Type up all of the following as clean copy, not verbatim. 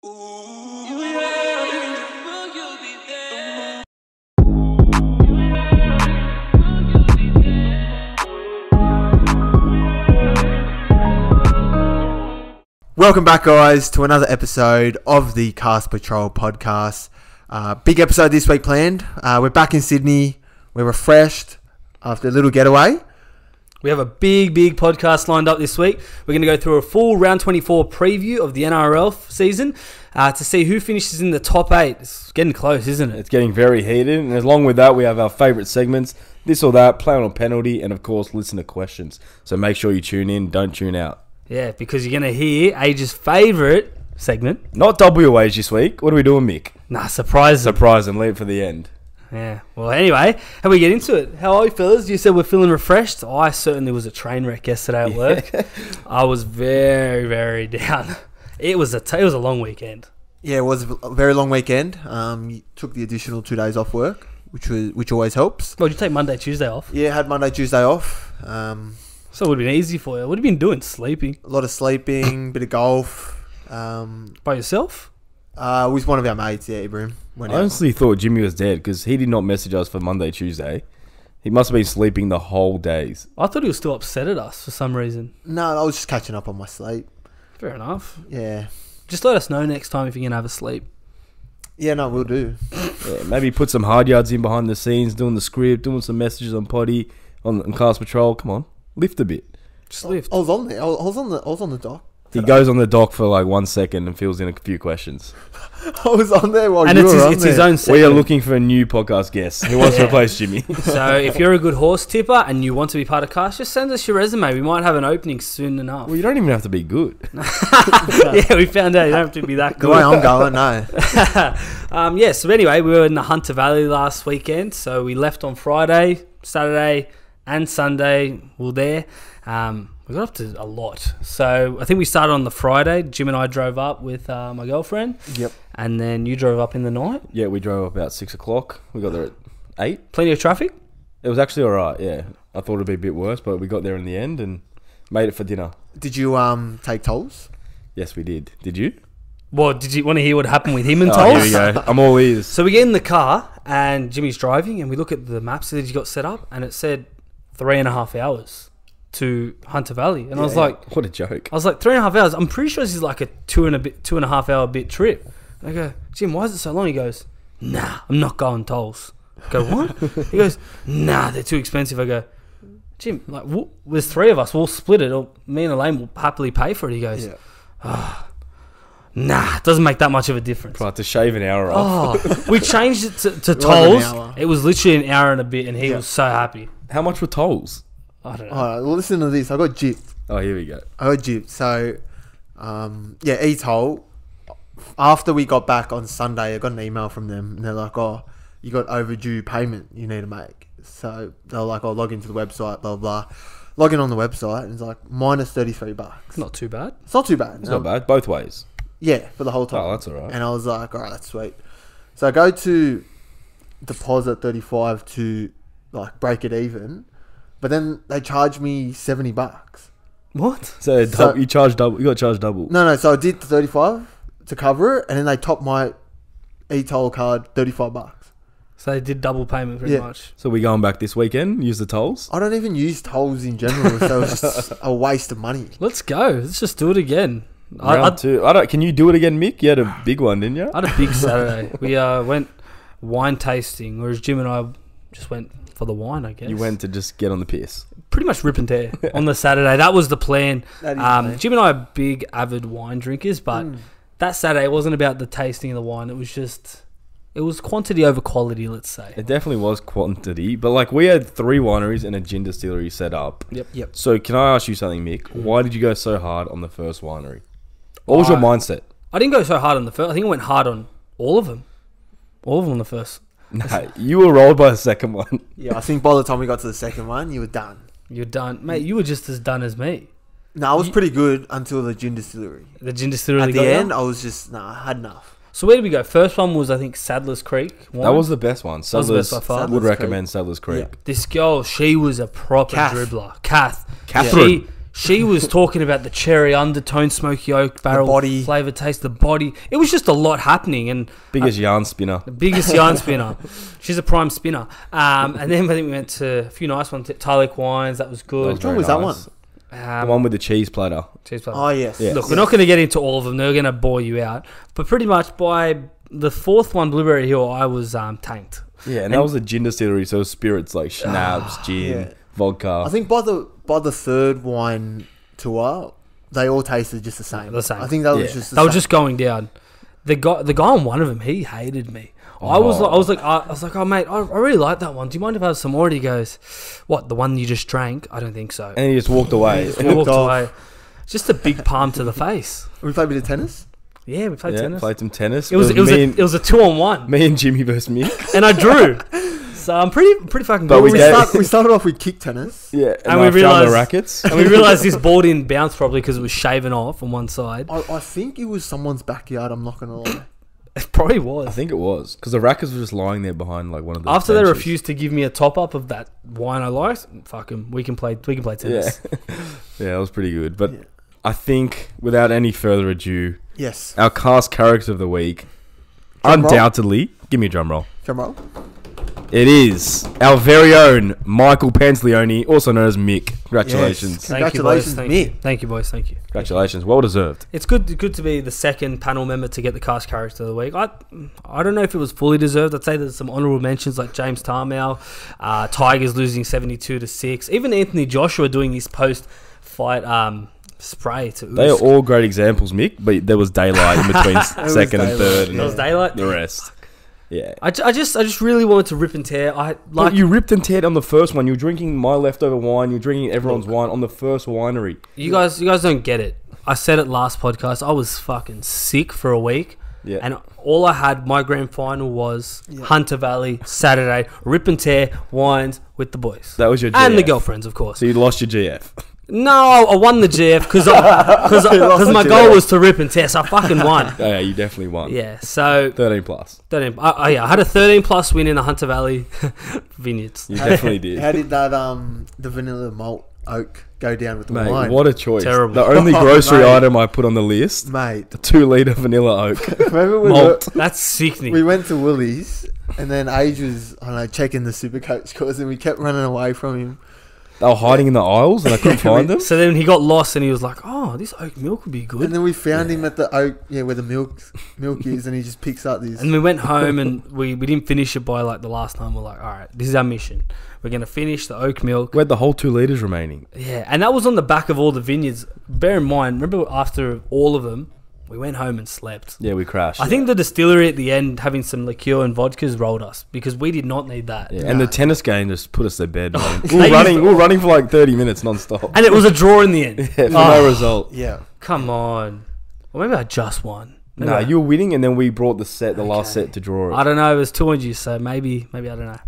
Welcome back, guys, to another episode of the Cast Patrol podcast. Big episode this week planned. We're back in Sydney. We're refreshed after a little getaway. We have a big podcast lined up this week. We're going to go through a full Round 24 preview of the NRL season to see who finishes in the top 8. It's getting close, isn't it? It's getting very heated. And along with that, we have our favourite segments, this or that, play on a penalty, and of course, listen to questions. So make sure you tune in, don't tune out. Yeah, because you're going to hear Age's favourite segment. Not WH this week. What are we doing, Mick? Nah, surprise them. Surprise them. Leave it for the end. Yeah. Well, anyway, how we get into it? How are you, fellas? You said we're feeling refreshed. I certainly was a train wreck yesterday at work. I was very, very down. It was a long weekend. Yeah, it was a very long weekend. You took the additional 2 days off work, which always helps. Well, did you take Monday, Tuesday off? Yeah, had Monday, Tuesday off. So it would have been easy for you. What have you been doing? Sleeping? A lot of sleeping, bit of golf. By yourself? With one of our mates, yeah, Ibrahim. I honestly thought Jimmy was dead because he did not message us for Monday, Tuesday. He must have been sleeping the whole days. I thought he was still upset at us for some reason. No, I was just catching up on my sleep. Fair enough. Yeah. Just let us know next time if you're going to have a sleep. Yeah, no, we'll do. Yeah, maybe put some hard yards in behind the scenes, doing the script, doing some messages on Potty, on Cast Patrol. Come on, lift a bit. Just lift. I was on there. I was on the dock. He goes on the dock for like 1 second and fills in a few questions. I was on there while and you were on there. it's his own segment. We are looking for a new podcast guest who wants to replace Jimmy. So if you're a good horse tipper and you want to be part of Cast, just send us your resume. We might have an opening soon enough. Well, you don't even have to be good. Yeah, we found out you don't have to be that good. The way I'm going, no. Yeah, so anyway, we were in the Hunter Valley last weekend. So we left on Friday, Saturday and Sunday. We were there. We got up to a lot. So I think we started on the Friday. Jim and I drove up with my girlfriend. Yep. And then you drove up in the night. Yeah, we drove up about 6 o'clock. We got there at 8. Plenty of traffic? It was actually all right, yeah. I thought it'd be a bit worse, but we got there in the end and made it for dinner. Did you take tolls? Yes, we did. Did you? Well, did you want to hear what happened with him and Here tolls? we go. I'm all ears. So we get in the car and Jimmy's driving and we look at the maps that he got set up and it said 3.5 hours to Hunter Valley. And I was like... What a joke. I was like, 3.5 hours? I'm pretty sure this is like a 2.5 hour bit trip. I go, Jim, why is it so long? He goes, nah, I'm not going tolls. I go, what? He goes, nah, they're too expensive. I go, Jim, like, there's 3 of us. We'll split it. Or me and Elaine will happily pay for it. He goes, nah, it doesn't make that much of a difference. Right, to shave an hour off. We changed it to tolls. It was literally an hour and a bit, and he was so happy. How much were tolls? I don't know. All right, well, listen to this. I got gypped. Oh, here we go. So, e-toll. After we got back on Sunday, I got an email from them, and they're like, "Oh, you got overdue payment you need to make." So they're like, "Oh, log into the website, blah blah." Log in on the website, and it's like minus $33. Not too bad. It's not too bad. It's not bad. Both ways. Yeah, for the whole time. Oh, that's all right. And I was like, "All right, that's sweet." So I go to deposit 35 to like break it even. But then they charged me $70. What? So you charged double. You got charged double. No. So I did 35 to cover it, and then they topped my e-toll card $35. So they did double payment pretty much. So we going back this weekend? Use the tolls? I don't even use tolls in general, so it's just a waste of money. Let's go. Let's just do it again. Round 2. Can you do it again, Mick? You had a big one, didn't you? I had a big Saturday. We went wine tasting, whereas Jim and I just went for the wine, I guess. You went to just get on the piss. Pretty much rip and tear on the Saturday. That was the plan. That is the plan. Jim and I are big, avid wine drinkers, but that Saturday it wasn't about the tasting of the wine. It was quantity over quality, let's say. It definitely was quantity, but like we had 3 wineries and a gin distillery set up. Yep. So can I ask you something, Mick? Why did you go so hard on the first winery? What was your mindset? I didn't go so hard on the first. I think I went hard on all of them. All of them on the first. No, you were rolled by the second one. Yeah, I think by the time we got to the second one, you were done. You're done. Mate, you were just as done as me. No, I was pretty good until the gin distillery. The gin distillery At the end, I was just, I had enough. So where did we go? First one was, I think, Sadler's Creek. That was the best one. That was the best by far. Would recommend Sadler's Creek. Yeah. This girl, she was a proper Kath. dribbler. Kath. Catherine. She was talking about the cherry undertone, smoky oak barrel, body. flavour taste, the body. It was just a lot happening. And Biggest yarn spinner. the biggest yarn spinner. She's a prime spinner. And then I think we went to a few nice ones. Tyleek Wines, that was good. Which one was that one? The one with the cheese platter. Cheese platter. Oh, yes. Yeah. Look, we're not going to get into all of them. They're going to bore you out. But pretty much by the fourth one, Blueberry Hill, I was tanked. Yeah, and that was a gin distillery, so spirits like schnapps, gin, Yeah. vodka. I think by the third wine tour, they all tasted just the same. The same. I think that was Yeah. just the They were same. just going down. The guy on one of them, he hated me. I was like, oh mate, I really like that one. Do you mind if I have some more? And he goes, what, the one you just drank? I don't think so. And he just walked away. Just walked walked off. away. Just a big palm to the face. We played a bit of tennis. Yeah, we played tennis. Played some tennis. It was a 2-on-1, me and Jimmy versus Mick. and I drew. So I'm pretty fucking But good. We started off with kick tennis. Yeah, And I we found realised- the rackets. And we realised this ball didn't bounce properly because it was shaven off on one side. I think it was someone's backyard. I'm not gonna lie. It probably I was. think it was because the rackets were just lying there behind like one of the. After they benches. refused to give me a top up of that wine I liked, fuck 'em. We can play tennis. Yeah, yeah, it was pretty good. But Yeah. I think, without any further ado, Yes. our cast character of the week, Drum roll. undoubtedly, give me a drum roll. Drum roll. It is our very own Michael Pantaleone, also known as Mick. Congratulations. Yes. Thank you, boys. Congratulations, Thank Mick. you. Thank you, boys. Thank you. Congratulations. Well deserved. It's good to be the second panel member to get the cast character of the week. I don't know if it was fully deserved. I'd say there's some honourable mentions like James Tarmow, Tigers losing 72-6, even Anthony Joshua doing his post-fight spray to They are Usyk. all great examples, Mick, but there was daylight in between was second and daylight, third There was and daylight. the rest. Yeah. I just really wanted to rip and tear. But you ripped and teared on the first one. You were drinking my leftover wine. You were drinking everyone's wine on the first winery. You guys don't get it. I said it last podcast. I was fucking sick for a week. Yeah. And all I had, my grand final was Hunter Valley, Saturday, rip and tear, wines with the boys. That was your GF. And the girlfriends, of course. So you lost your GF. No, I won the GF because my goal was to rip and tear, so I fucking won. Oh, yeah, you definitely won. Yeah, so 13 plus. 13. I had a 13+ win in the Hunter Valley Vineyards. You definitely did. How did that the vanilla malt oak go down with the Mate, wine? what a choice. Terrible. The only grocery Mate. item I put on the list, Mate, the 2-litre vanilla oak. remember Malt. That's sickening. we went to Woolies and then Age was, I don't know, checking the Supercoach scores and we kept running away from him. They were hiding in the aisles and I couldn't find them. So then he got lost and he was like, "Oh, this oat milk would be good." And then we found him at the oak, where the milk is, and he just picks up this. And we went home and we didn't finish it by like the last time. We're like, all right, this is our mission. We're going to finish the oak milk. We had the whole 2 litres remaining. Yeah, and that was on the back of all the vineyards. Bear in mind, remember after all of them, we went home and slept. Yeah, we crashed. I think the distillery at the end having some liqueur and vodkas rolled us because we did not need that. Yeah, and the tennis game just put us to bed, man. They we were running for like 30 minutes non-stop. And it was a draw in the end. Yeah, for no result. Yeah. Come on. Or maybe I just won. Maybe No, I- you were winning and then we brought the last Okay. set to draw it. I don't know. It was 2 on you, so maybe I don't know.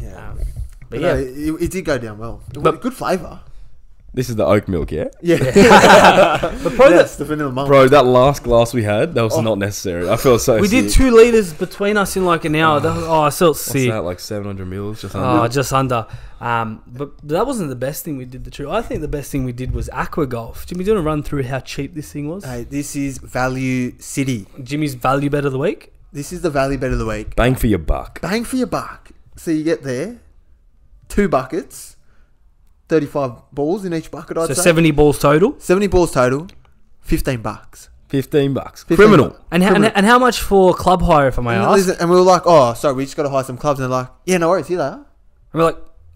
Yeah. But But yeah. no, it did go down well. But- Good flavour. This is the oak milk, yeah? Yeah. But probably Yes, the vanilla malt. Bro, that last glass we had, that was not necessary. I felt so we sick. did 2 litres between us in like an hour. I felt What's sick. that, like 700 mils? Just Oh, under? just under. But that wasn't the best thing we did. The truth. I think the best thing we did was aqua golf. Jimmy, do you want to run through how cheap this thing was? Hey, this is Value City. Jimmy's value bet of the week. This is the Value Bet of the Week. Bang for your buck. Bang for your buck. So you get there, 2 buckets, 35 balls in each bucket, I'd So say. 70 balls total. 70 balls total, $15. $15. 15 Criminal. bucks. And Criminal. how much for club hire, if I may And, ask? listen, and we were like, oh, sorry, we just got to hire some clubs. And they're like, yeah, no worries, here they are. And we're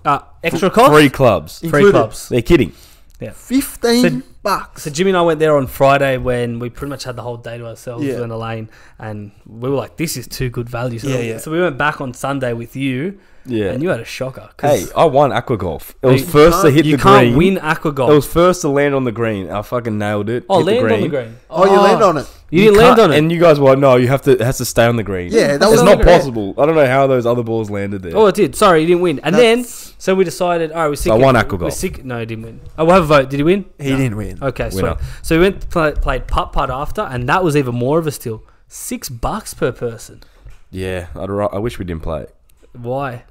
like, extra cost? 3 clubs. Free Included. clubs. They're kidding. 15 bucks. So Jimmy and I went there on Friday when we pretty much had the whole day to ourselves Yeah. in the lane, and we were like, "This is too good value." So, Yeah. so we went back on Sunday with you, Yeah. and you had a shocker. 'cause Hey, I won aqua golf. It was you first to hit you the can't green. win aqua golf. It was first to land on the green. I fucking nailed it. oh, Hit land on the green. Oh, you land on it. You didn't land can't- on it. And you guys were like, no, you have to. It has to stay on the green. Yeah, that It's was not on the green. possible. I don't know how those other balls landed there. Oh, it did. Sorry, you didn't win. And That's- then, so we decided, all right, we're sick. I of- won aqua we're golf. sick. No, he didn't win. Oh, we'll have a vote. Did he win? He didn't win. Okay, Winner. sweet. So we went played putt after, and that was even more of a steal. $6 per person. Yeah, I wish we didn't play. Why?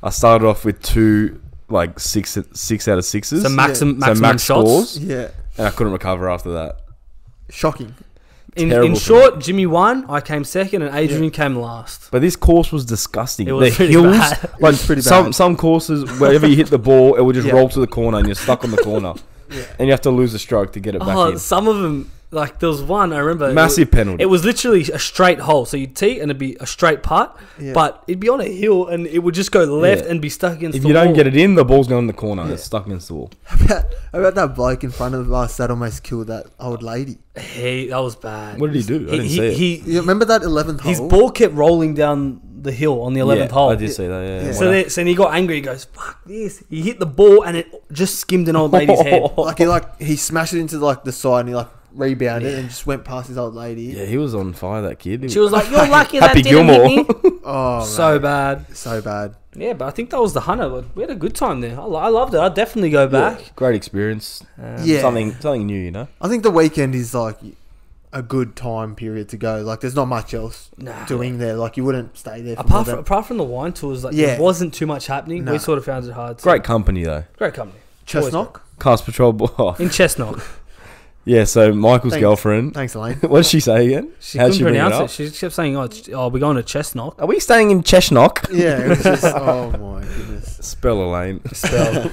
I started off with 2 like six out of sixes. So maximum max shots. scores. Yeah. And I couldn't recover after that. Shocking. In Terrible short, Jimmy won, I came second, and Adrian came last. But this course was disgusting. It was the pretty hills, bad. It was pretty bad. some courses, wherever you hit the ball, it will just Yeah. roll to the corner and you're stuck on the corner. And you have to lose a stroke to get it back in. Some of them, like there was one I remember. Massive penalty. It was literally a straight hole. So you'd tee and it'd be a straight putt, Yeah. but it'd be on a hill and it would just go left Yeah. and be stuck against If the you wall. don't get it in, the ball's going in the corner. It's stuck against the wall. About that bloke in front of us that almost killed that old lady. That was bad. What did he do? I didn't see it. You remember that 11th hole? His ball kept rolling down the hill on the 11th hole. I did see that, yeah. Yeah. So then he got angry. He goes, "Fuck this!" He hit the ball and it just skimmed an old lady's head. he smashed it into the side and he rebounded and just went past his old lady. Yeah, he was on fire, that kid. She was like, "You're lucky that Happy didn't Gilmore. hit me." Oh, So mate. bad. So bad. Yeah, but I think that was the Hunter. We had a good time there. I loved it. I'd definitely go back. Great experience. Yeah. Something new, you know? I think the weekend is a good time period to go. There's not much else doing there. You wouldn't stay there. For Apart from the wine tours, Yeah. there wasn't too much happening. No. We sort of found it hard. Great company, though. Great company. Chestnut. Cast Patrol. Oh. In Chestnut. Yeah, so Michael's Thanks. girlfriend. Thanks, Elaine. What did she say again? She How'd couldn't bring pronounce up? it. She kept saying, "Oh, we're going to Chestnut." Are we staying in Cheshnock? Yeah, it was just, oh my goodness. Spell Elaine. Spell.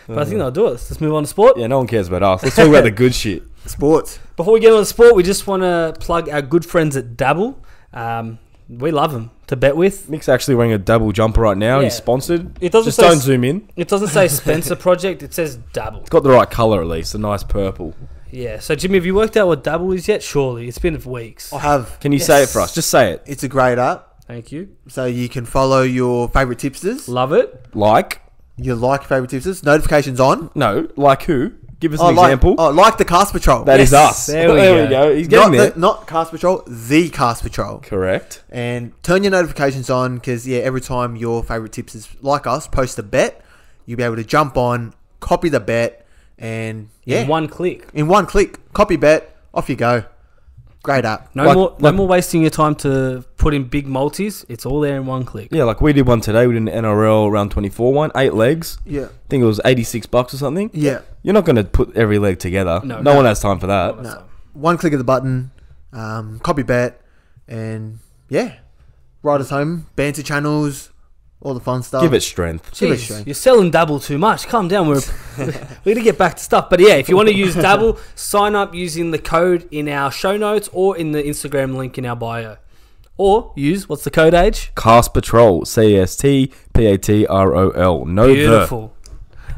But I think they'll do it. Let's move on to sport. Yeah, no one cares about us. Let's talk about the good shit. Sports. Before we get on to sport, we just want to plug our good friends at Dabble. We love them to bet with. Mick's actually wearing a double jumper right now. Yeah. He's sponsored. It doesn't Just say don't zoom in. It doesn't say Spencer Project. It says Dabble. It's got the right colour at least. A nice purple. Yeah. So Jimmy, have you worked out what Dabble is yet? Surely it's been weeks. I have. Can you say it for us? Just say it. It's a great app. Thank you. So you can follow your favourite tipsters. Love it. Like? You like favourite tipsters. Notifications on. No. Like who? Give us an Like, example. like the Cast Patrol. That is Yes, us. there we go. He's getting there. Not Cast Patrol, the Cast Patrol. Correct. And turn your notifications on because, every time your favourite tipsters like us post a bet, you'll be able to jump on, copy the bet, and, In one click. in one click, copy bet, off you go. Great app. No more wasting your time to put in big multis. It's all there in one click. Yeah, like we did one today. We did an NRL Round 24 one. 8 legs. Yeah. I think it was $86 or something. Yeah. You're not going to put every leg together. No. No one has time for that. No. One click of the button, copy bet, and, right us home. Banter channels, all the fun stuff. Give it strength. Give it Jeez, strength. you're selling Dabble too much. Calm down. We're going to get back to stuff. But if you want to use Dabble, sign up using the code in our show notes or in the Instagram link in our bio. Or use, what's the code, Age? Cast Patrol. CASTPATROL. No Beautiful.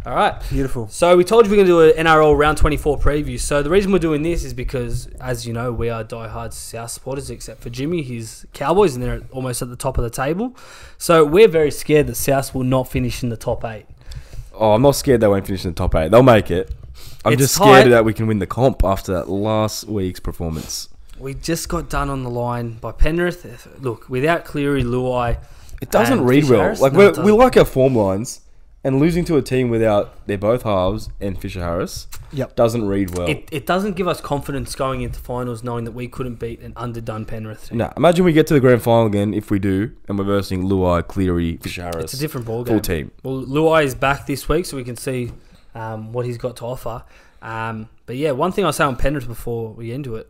All right. Beautiful. So we told you we're going to do an NRL Round 24 preview. So the reason we're doing this is because, as you know, we are diehard South supporters, except for Jimmy. He's Cowboys, and they're almost at the top of the table. So we're very scared that South will not finish in the top 8. Oh, I'm not scared they won't finish in the top 8. They'll make it. I'm It's just scared tight. that we can win the comp after that last week's performance. We just got done on the line by Penrith. Look, without Cleary, Luai, It doesn't and read Fisher well. Harris? Like No, it we doesn't. like our form lines, and losing to a team without they're both halves and Fisher Harris Yep. doesn't read well. It doesn't give us confidence going into finals knowing that we couldn't beat an underdone Penrith team. No, imagine we get to the grand final again if we do, and we're versing Luai, Cleary, Fisher Harris. It's a different ballgame. Full team. Well, Luai is back this week, so we can see what he's got to offer. But one thing I say on Penrith before we get into it,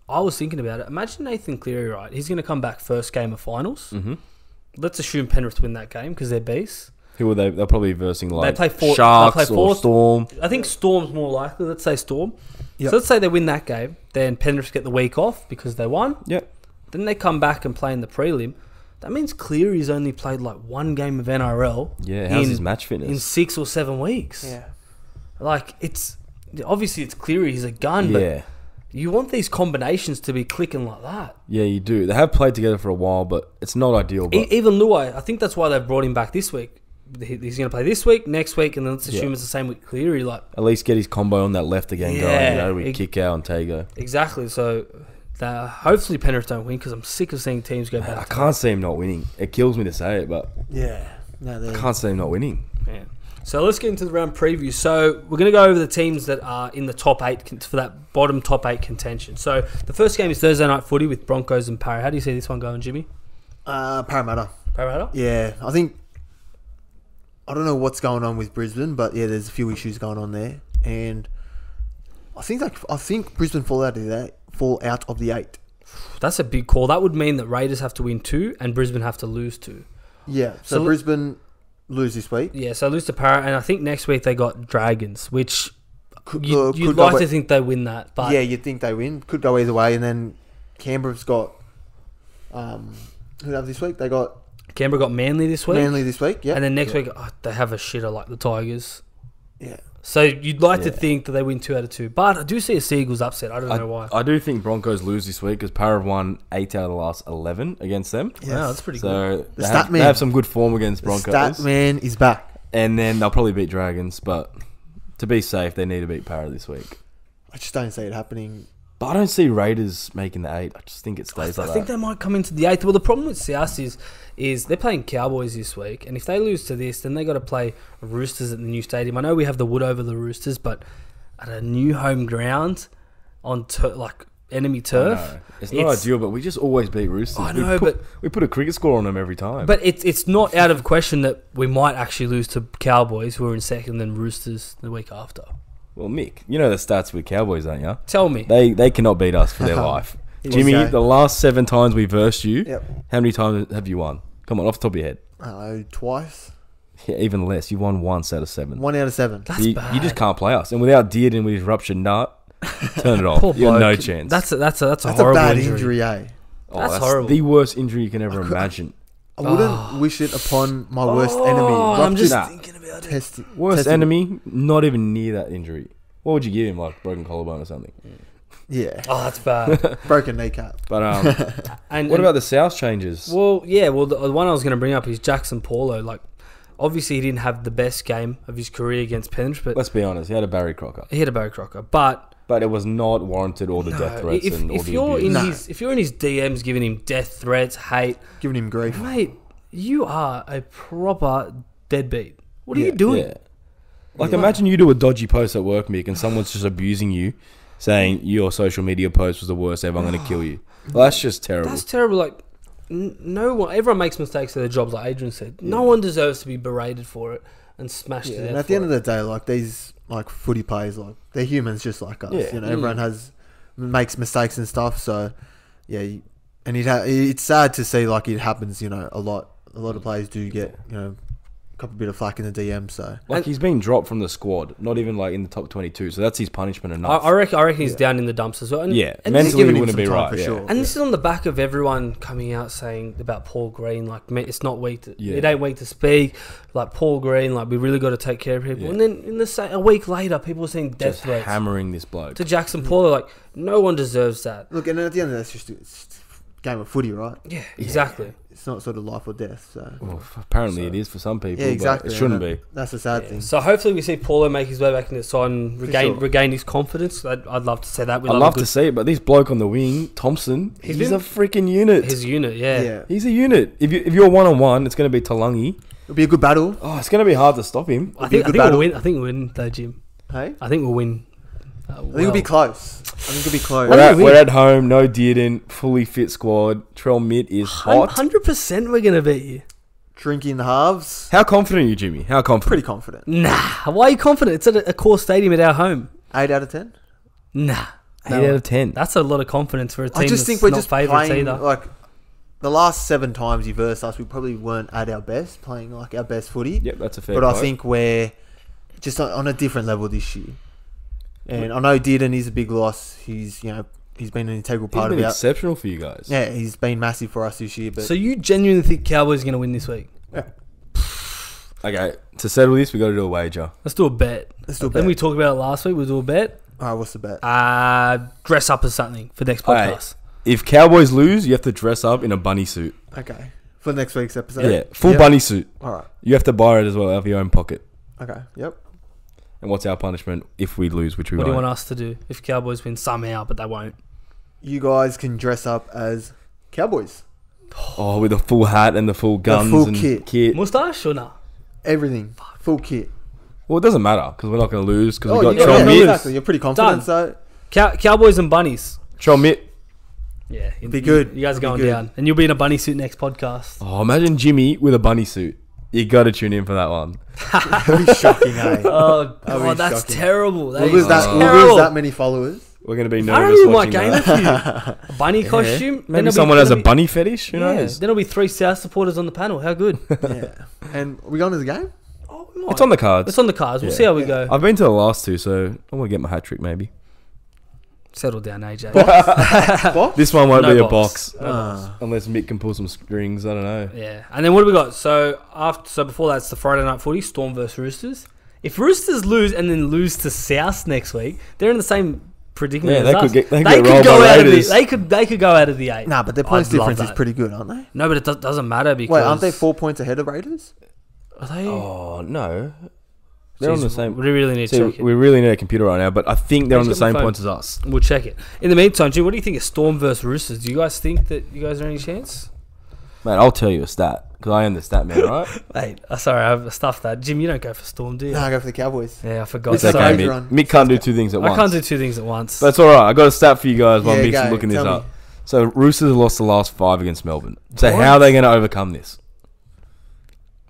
I was thinking about it. Imagine Nathan Cleary, right? He's going to come back first game of finals. Mm-hmm. Let's assume Penrith win that game because they're beasts. Who are they? They'll probably be versing like play four- Sharks they play or four- Storm. I think Storm's more likely. Let's say Storm. Yep. So let's say they win that game. Then Penrith get the week off because they won. Yep. Then they come back and play in the prelim. That means Cleary's only played like one game of NRL. Yeah, how's in- his match fitness? in 6 or 7 weeks? Yeah. Like it's obviously it's Cleary. He's a gun, but Yeah. you want these combinations to be clicking like that. Yeah, you do. They have played together for a while, but it's not ideal. But Even Luai, I think that's why they've brought him back this week. He's going to play this week, next week, and then let's assume Yeah. it's the same with Cleary. Like at least get his combo on that left again going. You know, we ex- kick out and Tago. exactly. So hopefully Penrith don't win because I'm sick of seeing teams go back. I can't see him not winning. It kills me to say it, but Yeah. No, I can't see him not winning. Yeah. So let's get into the round preview. So we're going to go over the teams that are in the top 8 for that bottom top 8 contention. So the first game is Thursday night footy with Broncos and Parra. How do you see this one going, Jimmy? Parramatta. Parramatta? Yeah, I think I don't know what's going on with Brisbane, but yeah, there's a few issues going on there, and I think Brisbane fall out of the 8. That's a big call. That would mean that Raiders have to win 2 and Brisbane have to lose 2. Yeah, so Brisbane lose this week. Yeah, so lose to Para, and I think next week they got Dragons, which Could you'd go like to think they win that. But yeah, you'd think they win. Could go either way, and then Canberra's got who have this week? They got Canberra got Manly this week. Manly this week, yeah, And then next week, they have a shitter like the Tigers. yeah. So you'd like to think that they win 2 out of 2. But I do see a Seagulls upset. I don't know why. I do think Broncos lose this week because Para have won 8 out of the last 11 against them. Yes. Wow, that's pretty good. So they have some good form against Broncos. Stat man is back. And then they'll probably beat Dragons, but to be safe, they need to beat Para this week. I just don't see it happening. But I don't see Raiders making the 8. I just think it stays like I think that. they might come into the 8th. Well, the problem with South is they're playing Cowboys this week, and if they lose to this, then they got to play Roosters at the new stadium. I know we have the wood over the Roosters, but at a new home ground on enemy turf, It's not ideal, but we just always beat Roosters. I know, we put a cricket score on them every time. but it's not out of question that we might actually lose to Cowboys, who are in second, then Roosters the week after. Well, Mick, you know the stats with Cowboys, don't you? Tell me. They cannot beat us for their life. Jimmy, the last 7 times we versed you, how many times have you won? Come on, off the top of your head. Twice. Yeah, even less. You won once out of 7. 1 out of 7. That's You bad. just can't play us. And without Dearden with his ruptured nut, turn it off. Poor You have no bloke. chance. That's a That's horrible a bad injury. injury, eh? That's horrible. The worst injury you can ever imagine. I wouldn't wish it upon my worst enemy. I'm just Nah. thinking about it. Worst testing- enemy, not even near that injury. What would you give him, like broken collarbone or something? Yeah. Oh, that's bad. Broken kneecap. But And what about the South changes? Well, yeah. Well, the one I was going to bring up is Jackson Paulo. Like, obviously, he didn't have the best game of his career against Penrith, but Let's be honest, he had a Barry Crocker. he had a Barry Crocker. But It was not warranted all the death threats and all if the you're abuse. if you're in his DMs giving him death threats, hate, Giving him grief. mate, you are a proper deadbeat. What are you doing? Yeah. Like, imagine you do a dodgy post at work, Mick, and someone's just abusing you, saying your social media post was the worst ever, I'm going to kill you. Well, that's just terrible. That's terrible. Like, no one. Everyone makes mistakes at their jobs, like Adrian said. No one deserves to be berated for it and smashed to death. And at the end of the day, like these footy players, like they're humans just like us. Yeah. You know, everyone makes mistakes and stuff. So yeah, and it's sad to see like it happens. You know, a lot of players do get a couple bit of flack in the DM. So He's been dropped from the squad, not even like in the top 22. So that's his punishment enough. I reckon he's down in the dumps as well. And, yeah, and mentally giving it him wouldn't be some time right. for Yeah. sure. And this is on the back of everyone coming out saying about Paul Green, like, it's not weak. It ain't weak to speak. Like, Paul Green, like, we really got to take care of people. Yeah. And then a week later, people were saying death Just threats hammering this bloke. to Jackson Paulo. Like, no one deserves that. look, and at the end of that, it's a game of footy, right? Yeah, exactly. It's not sort of life or death. So Well, apparently it is for some people. yeah, exactly. But it shouldn't and be. That's a sad thing. So hopefully we see Paulo make his way back in the side and regain his confidence. I'd love to see that. I'd love to see it, but this bloke on the wing, Thompson, he's a freaking unit. his unit. Yeah. He's a unit. If you're 1-on-1, it's going to be Talangi. It'll be a good battle. Oh, it's going to be hard to stop him. I be a think good we'll battle. win. I think we'll win though, Jim. Hey, I think we'll win. I think it'll be close. I think it'll be close. We're at home, no Dearden, fully fit squad. Trell Mitt is hot. 100% we're gonna beat you. Drinking the halves. How confident are you, Jimmy? How confident? Pretty confident. Nah. Why are you confident? It's at a core stadium at our home. 8 out of 10. Nah. 8 out of 10. That's a lot of confidence for a team. I just that's think we're not just favourites playing either. like the last 7 times you versed us. We probably weren't at our best, playing like our best footy. Yep, that's a fair But I quote. think we're just on a different level this year. And I know Dearden is a big loss. He's been an integral He's part been of it. exceptional for you guys. Yeah, he's been massive for us this year. But So you genuinely think Cowboys are gonna win this week? Okay, to settle this, we got to do a wager. Let's do a bet. let's do a Then bet. we talked about it last week. We'll do a bet. All right, what's the bet? Dress up as something for next Alright. podcast. If Cowboys lose, you have to dress up in a bunny suit. Okay, for next week's episode. Yeah, full Yep. bunny suit. All right. You have to buy it as well out of your own pocket. Okay. Yep. And what's our punishment if we lose, which we What do you won't? want us to do if Cowboys win somehow, but they won't? You guys can dress up as cowboys. Oh, with a full hat and the full guns full and kit. kit. Mustache or nah? Everything. Full kit. Well, it doesn't matter because we're not going to lose because we got you got- Trell yeah, Mitt. exactly. You're pretty confident. Done. So Cowboys and bunnies. Trell Mitt. Yeah, Be good. You guys are Be going good. down, and you'll be in a bunny suit next podcast. Oh, imagine Jimmy with a bunny suit. You got to tune in for that one. That'd be shocking, eh? Oh That'd be god, that's shocking. terrible. That We'll is lose that. We'll terrible. lose that many followers. We're going to be I don't nervous even might watching gain that. a few. A bunny costume. Then Maybe there'll someone be- has a there'll be- bunny fetish. Who Yeah, knows? then there'll be 3 South supporters on the panel. How good? Yeah. And we going to the game? Oh, we might. It's on the cards. It's on the cards. We'll Yeah. see how we go. I've been to the last 2, so I want to get my hat trick maybe. Settle down, AJ. What? This one won't No be a box. box. No box. Unless Mick can pull some strings. I don't know. Yeah, and then what do we got? So before that's the Friday night footy, Storm versus Roosters. If Roosters lose and then lose to South next week, they're in the same predicament Yeah, as they us. could get- they they could could rolled go by out of the, Raiders. they could go out of the 8. Nah, but their points I'd love difference is that. pretty good, aren't they? No, but it doesn't matter because Wait, aren't they 4 points ahead of Raiders? Are they? Oh no, they're on Jeez, the same. We really need to See, check it. we really need a computer right now, but I think they're on the Let's get same my phone. points as us. We'll check it. In the meantime, Jim, what do you think of Storm versus Roosters? Do you guys think that you guys are any chance? Mate, I'll tell you a stat because I am the stat man, right? Mate, sorry, I've stuffed that. Jim, you don't go for Storm, do you? No, I go for the Cowboys. Yeah, I forgot. It's It's okay, okay, Mick. Run. Mick can't do 2 things at once. I can't do 2 things at once. That's all right. I got a stat for you guys while Yeah, Mick's go. looking this Tell me. up. So Roosters have lost the last 5 against Melbourne. So What? how are they going to overcome this?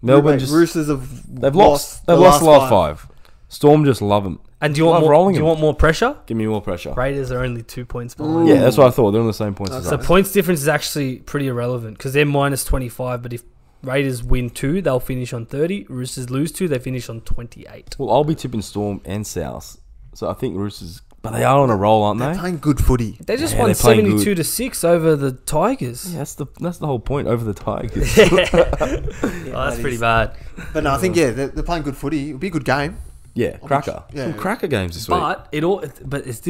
Melbourne Wait, just Roosters have they've lost. They've lost the last 5. Storm just love them. And do you want Love more? rolling Do you them. want more pressure? Give me more pressure. Raiders are only 2 points behind. Yeah, that's what I thought. They're on the same points as So us. points difference is actually pretty irrelevant because they're minus 25. But if Raiders win 2, they'll finish on 30. Roosters lose 2, they finish on 28. Well, I'll be tipping Storm and South. So I think Roosters, but they are on a roll, aren't They're they? playing good footy. They just Yeah, won they're playing 72 to 6 over the Tigers. Yeah, that's the whole point over the Tigers. That's pretty bad. But no, I think, they're playing good footy. It'll be a good game. Yeah, cracker. Yeah. Some cracker games this week.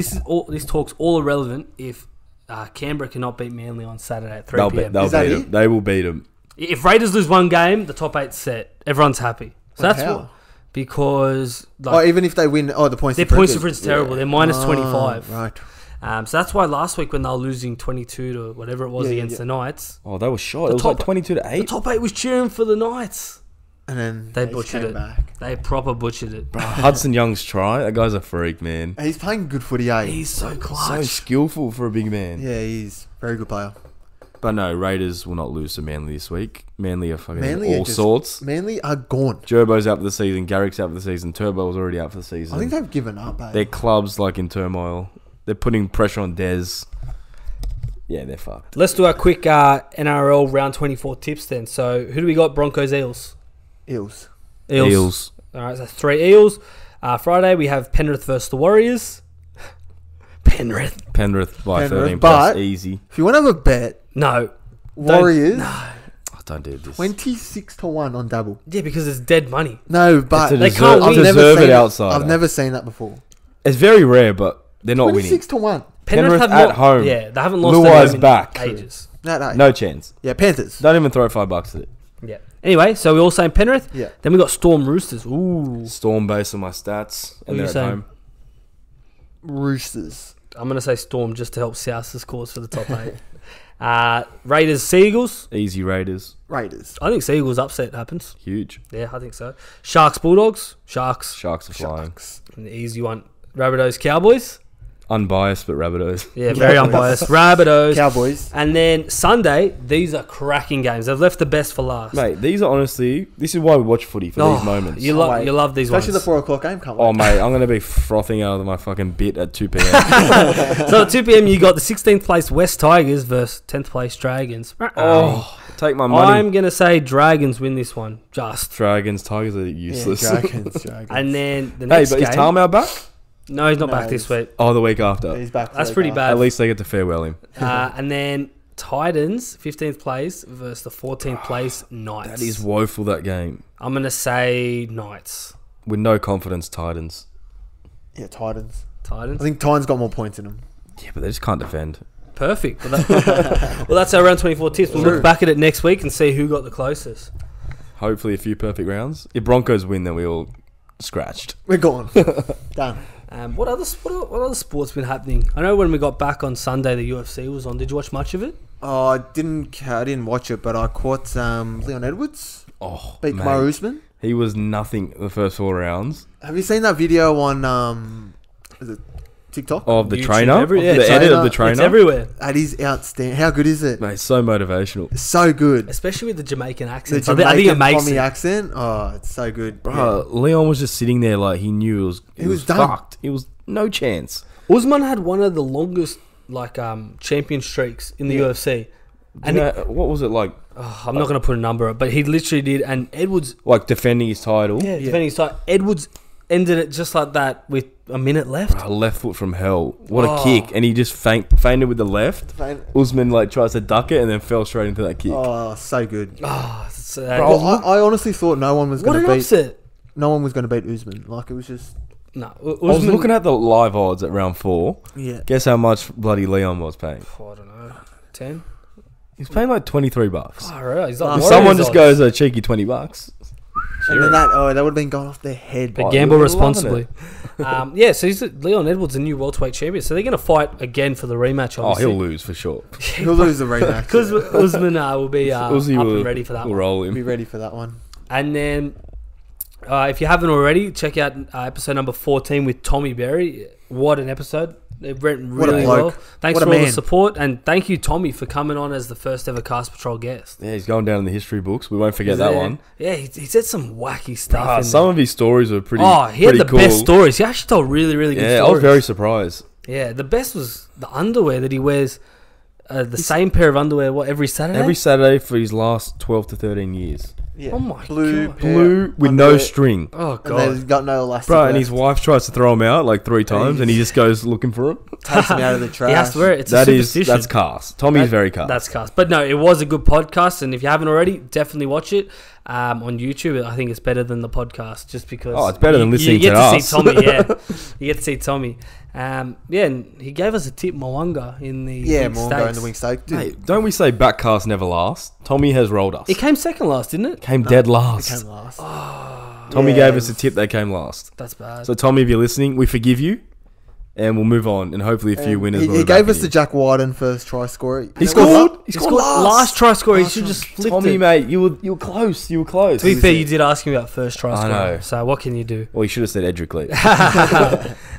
This talks all irrelevant if Canberra cannot beat Manly on Saturday at 3 They'll p.m. beat Is that them. it? They will beat them. If Raiders lose one game, the top 8's set. Everyone's happy. So Like that's how? what, because Even if they win, the points their points difference is terrible. They're minus 25. Right. So that's why last week when they were losing 22 to whatever it was Yeah, against yeah. the Knights, Oh, they were shot. The It was top- like 22 to the 8. top 8 was cheering for the Knights. And then They just butchered came it. back. They proper butchered it. Bro, Hudson Young's try. That guy's a freak, man. He's playing good footy, eh? He's so So clutch. skillful for a big man. Yeah, he's a very good player. But no, Raiders will not lose to Manly this week. Manly are fucking Manly are all just- sorts. Manly are gone. Gerbo's out for the season. Garrick's out for the season. Turbo's already out for the season. I think they've given up, eh? Their club's like in turmoil. They're putting pressure on Dez. Yeah, they're fucked. Let's do our quick NRL round 24 tips then. So who do we got? Broncos, Eels. Eels. Eels. All right, so that's 3 Eels. Friday we have Penrith versus the Warriors. Penrith. Penrith by Penrith, 13 plus. but- Easy. If you want to have a bet, No. Warriors, Oh, don't do this. 26-1 on double. Yeah, because it's dead money. No, but It's a they deserve- can't win. I've I've deserved seen it outside. I've never seen that before. It's very rare, but they're not winning. 26-1. Penrith have at not, home. Yeah, they haven't lost Luai's a game in back. ages. No. No chance. Yeah, Panthers. Don't even throw $5 at it. Yeah. Anyway, so we're all saying Penrith. Yeah. Then we got Storm Roosters. Ooh. Storm based on my stats. What And are they're you at saying? home. Roosters. I'm going to say Storm just to help South's cause for the top 8. Raiders, Seagulls. Easy Raiders. Raiders. I think Seagulls upset happens. Huge. Yeah, I think so. Sharks, Bulldogs. Sharks. Sharks are flying. Sharks. An easy one. Rabbitohs, Cowboys. Unbiased, but Rabbitohs. Yeah, very unbiased. Rabbitohs. Cowboys. And then Sunday, these are cracking games. They've left the best for last. Mate, these are honestly... This is why we watch footy, for these moments. You, Wait. you love these Especially the ones. 4 o'clock game, can't Oh, wait. mate, I'm going to be frothing out of my fucking bit at 2 p.m. So at 2 p.m, you got the 16th place West Tigers versus 10th place Dragons. Oh, take my money. I'm going to say Dragons win this one. Just. Dragons, Tigers are Yeah, useless. Dragons. And then the Hey, next but game. is Talmau back? No, he's not No, back this week. Oh, the week after. He's back. That's for pretty the bad. At least they get to farewell him. And then Titans, 15th place versus the 14th place Knights. That is woeful, that game. I'm going to say Knights. With no confidence, Titans. Yeah, Titans. Titans. I think Titans got more points in them. Yeah, but they just can't defend. Perfect. Well, that's our round 24 tips. We'll True. look back at it next week and see who got the closest. Hopefully a few perfect rounds. If Broncos win, then we all scratched. We're gone. Done. What other sports been happening? I know when we got back on Sunday, the UFC was on. Did you watch much of it? Oh, I didn't watch it, but I caught Leon Edwards Oh, beat mate. Kamaru Usman. He was nothing the first 4 rounds. Have you seen that video on is it TikTok. Of the YouTube, trainer? the The edit of the trainer? It's everywhere. That is outstanding. How good is it? Mate, so motivational. So good. Especially with the Jamaican The accent. Jamaican I think it makes Tommy it. accent. Oh, it's so good. Bro, Leon was just sitting there like he knew it was done. fucked. It was no chance. Usman had one of the longest champion streaks in the UFC. And What was it like? I'm not going to put a number up, but he literally did. And Edwards, Like defending his title? defending his title, Edwards ended it just like that with a minute left. A left foot from hell. What Oh. a kick. And he just fainted with the left. Faint. Usman like tries to duck it and then fell straight into that kick. Oh, so good. Oh, it's, Bro, I honestly thought no one was what going an to beat. upset. No one was going to beat Usman. Like it was just. No, I was looking at the live odds at round 4. Yeah. Guess how much bloody Leon was paying? I don't know, 10. He's paying like $23. Oh, right. He's If like If someone just goes a cheeky $20, And then that would have been gone off their head. But Oh, gamble you're loving responsibly. So he's Leon Edwards, the new welterweight champion. So they're going to fight again for the rematch. oh, Obviously. he'll lose for sure. He'll lose the rematch. Because Usman will be up Uzi will, and ready for that will one. roll Be him. ready for that one. And then, if you haven't already, check out episode number 14 with Tommy Berry. What an episode. It went What a really bloke. well. Thanks What a for all the man. support. And thank you, Tommy, for coming on as the first ever Cast Patrol guest. Yeah, he's going down in the history books. We won't forget that Yeah. one. Yeah, he said some wacky stuff. in Some there. of his stories were pretty. He had pretty the cool. best stories. He actually told really, really good Yeah, stories. I was very surprised. Yeah, the best was the underwear that he wears. The same pair of underwear every Saturday? Every Saturday for his last 12 to 13 years. Yeah. Oh my blue, God. Blue with no underwear. string. Oh, And God. they've got no elastic. Bro, and left. his wife tries to throw him out like 3 times and he just goes looking for him. Takes him out of the trash. He has to wear it. It's That a is, superstition. that's cast. Tommy's very cast. That's cast. But no, it was a good podcast. And if you haven't already, definitely watch it on YouTube. I think it's better than the podcast just because. Oh, it's better than listening you to get us. to see Tommy, yeah. You get to see Tommy. And he gave us a tip, Mwanga, in the Wing Morgan States. in the wing steak. Dude, Hey, don't we say backcast never last? Tommy has rolled us. It came second last, didn't it? Came dead it last. came last. Tommy Yeah, gave us a tip. They came last. That's bad. So Tommy, if you're listening, we forgive you, and we'll move on, and hopefully a few winners. He, will he be back gave us in the here. Jack Wyden first try scorer. He scored. He He scored scored last. last try score. He Last should try. just flipped Tommy, it. mate, you were close. You were close. To be was fair, it? you did ask me about first try I score. know. So what can you do? Well, you should have said Edric Lee.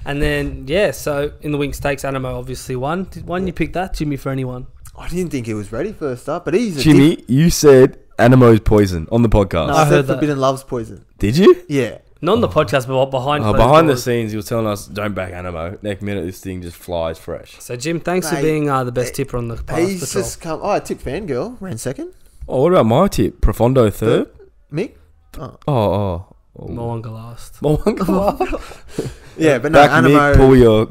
And then so in the Wing Stakes, Animo obviously won. Why didn't you pick that, Jimmy, for anyone? I didn't think he was ready first up, but he's a Jimmy, you said Animo's poison on the podcast. No, I I heard said that. Forbidden Love's poison. Did you? Yeah. Not on the podcast, but behind closed Behind the doors. scenes, he was telling us, don't back Animo. Next minute, this thing just flies fresh. So Jim, thanks for Mate, being the best tipper on the Pass He's Patrol. just come. Oh, I tipped Fangirl. Ran second. Oh, what about my tip? Profondo third? Mick. Oh. Oh. Mwanga last. Yeah, but no, Back Animo. Mick, pull your...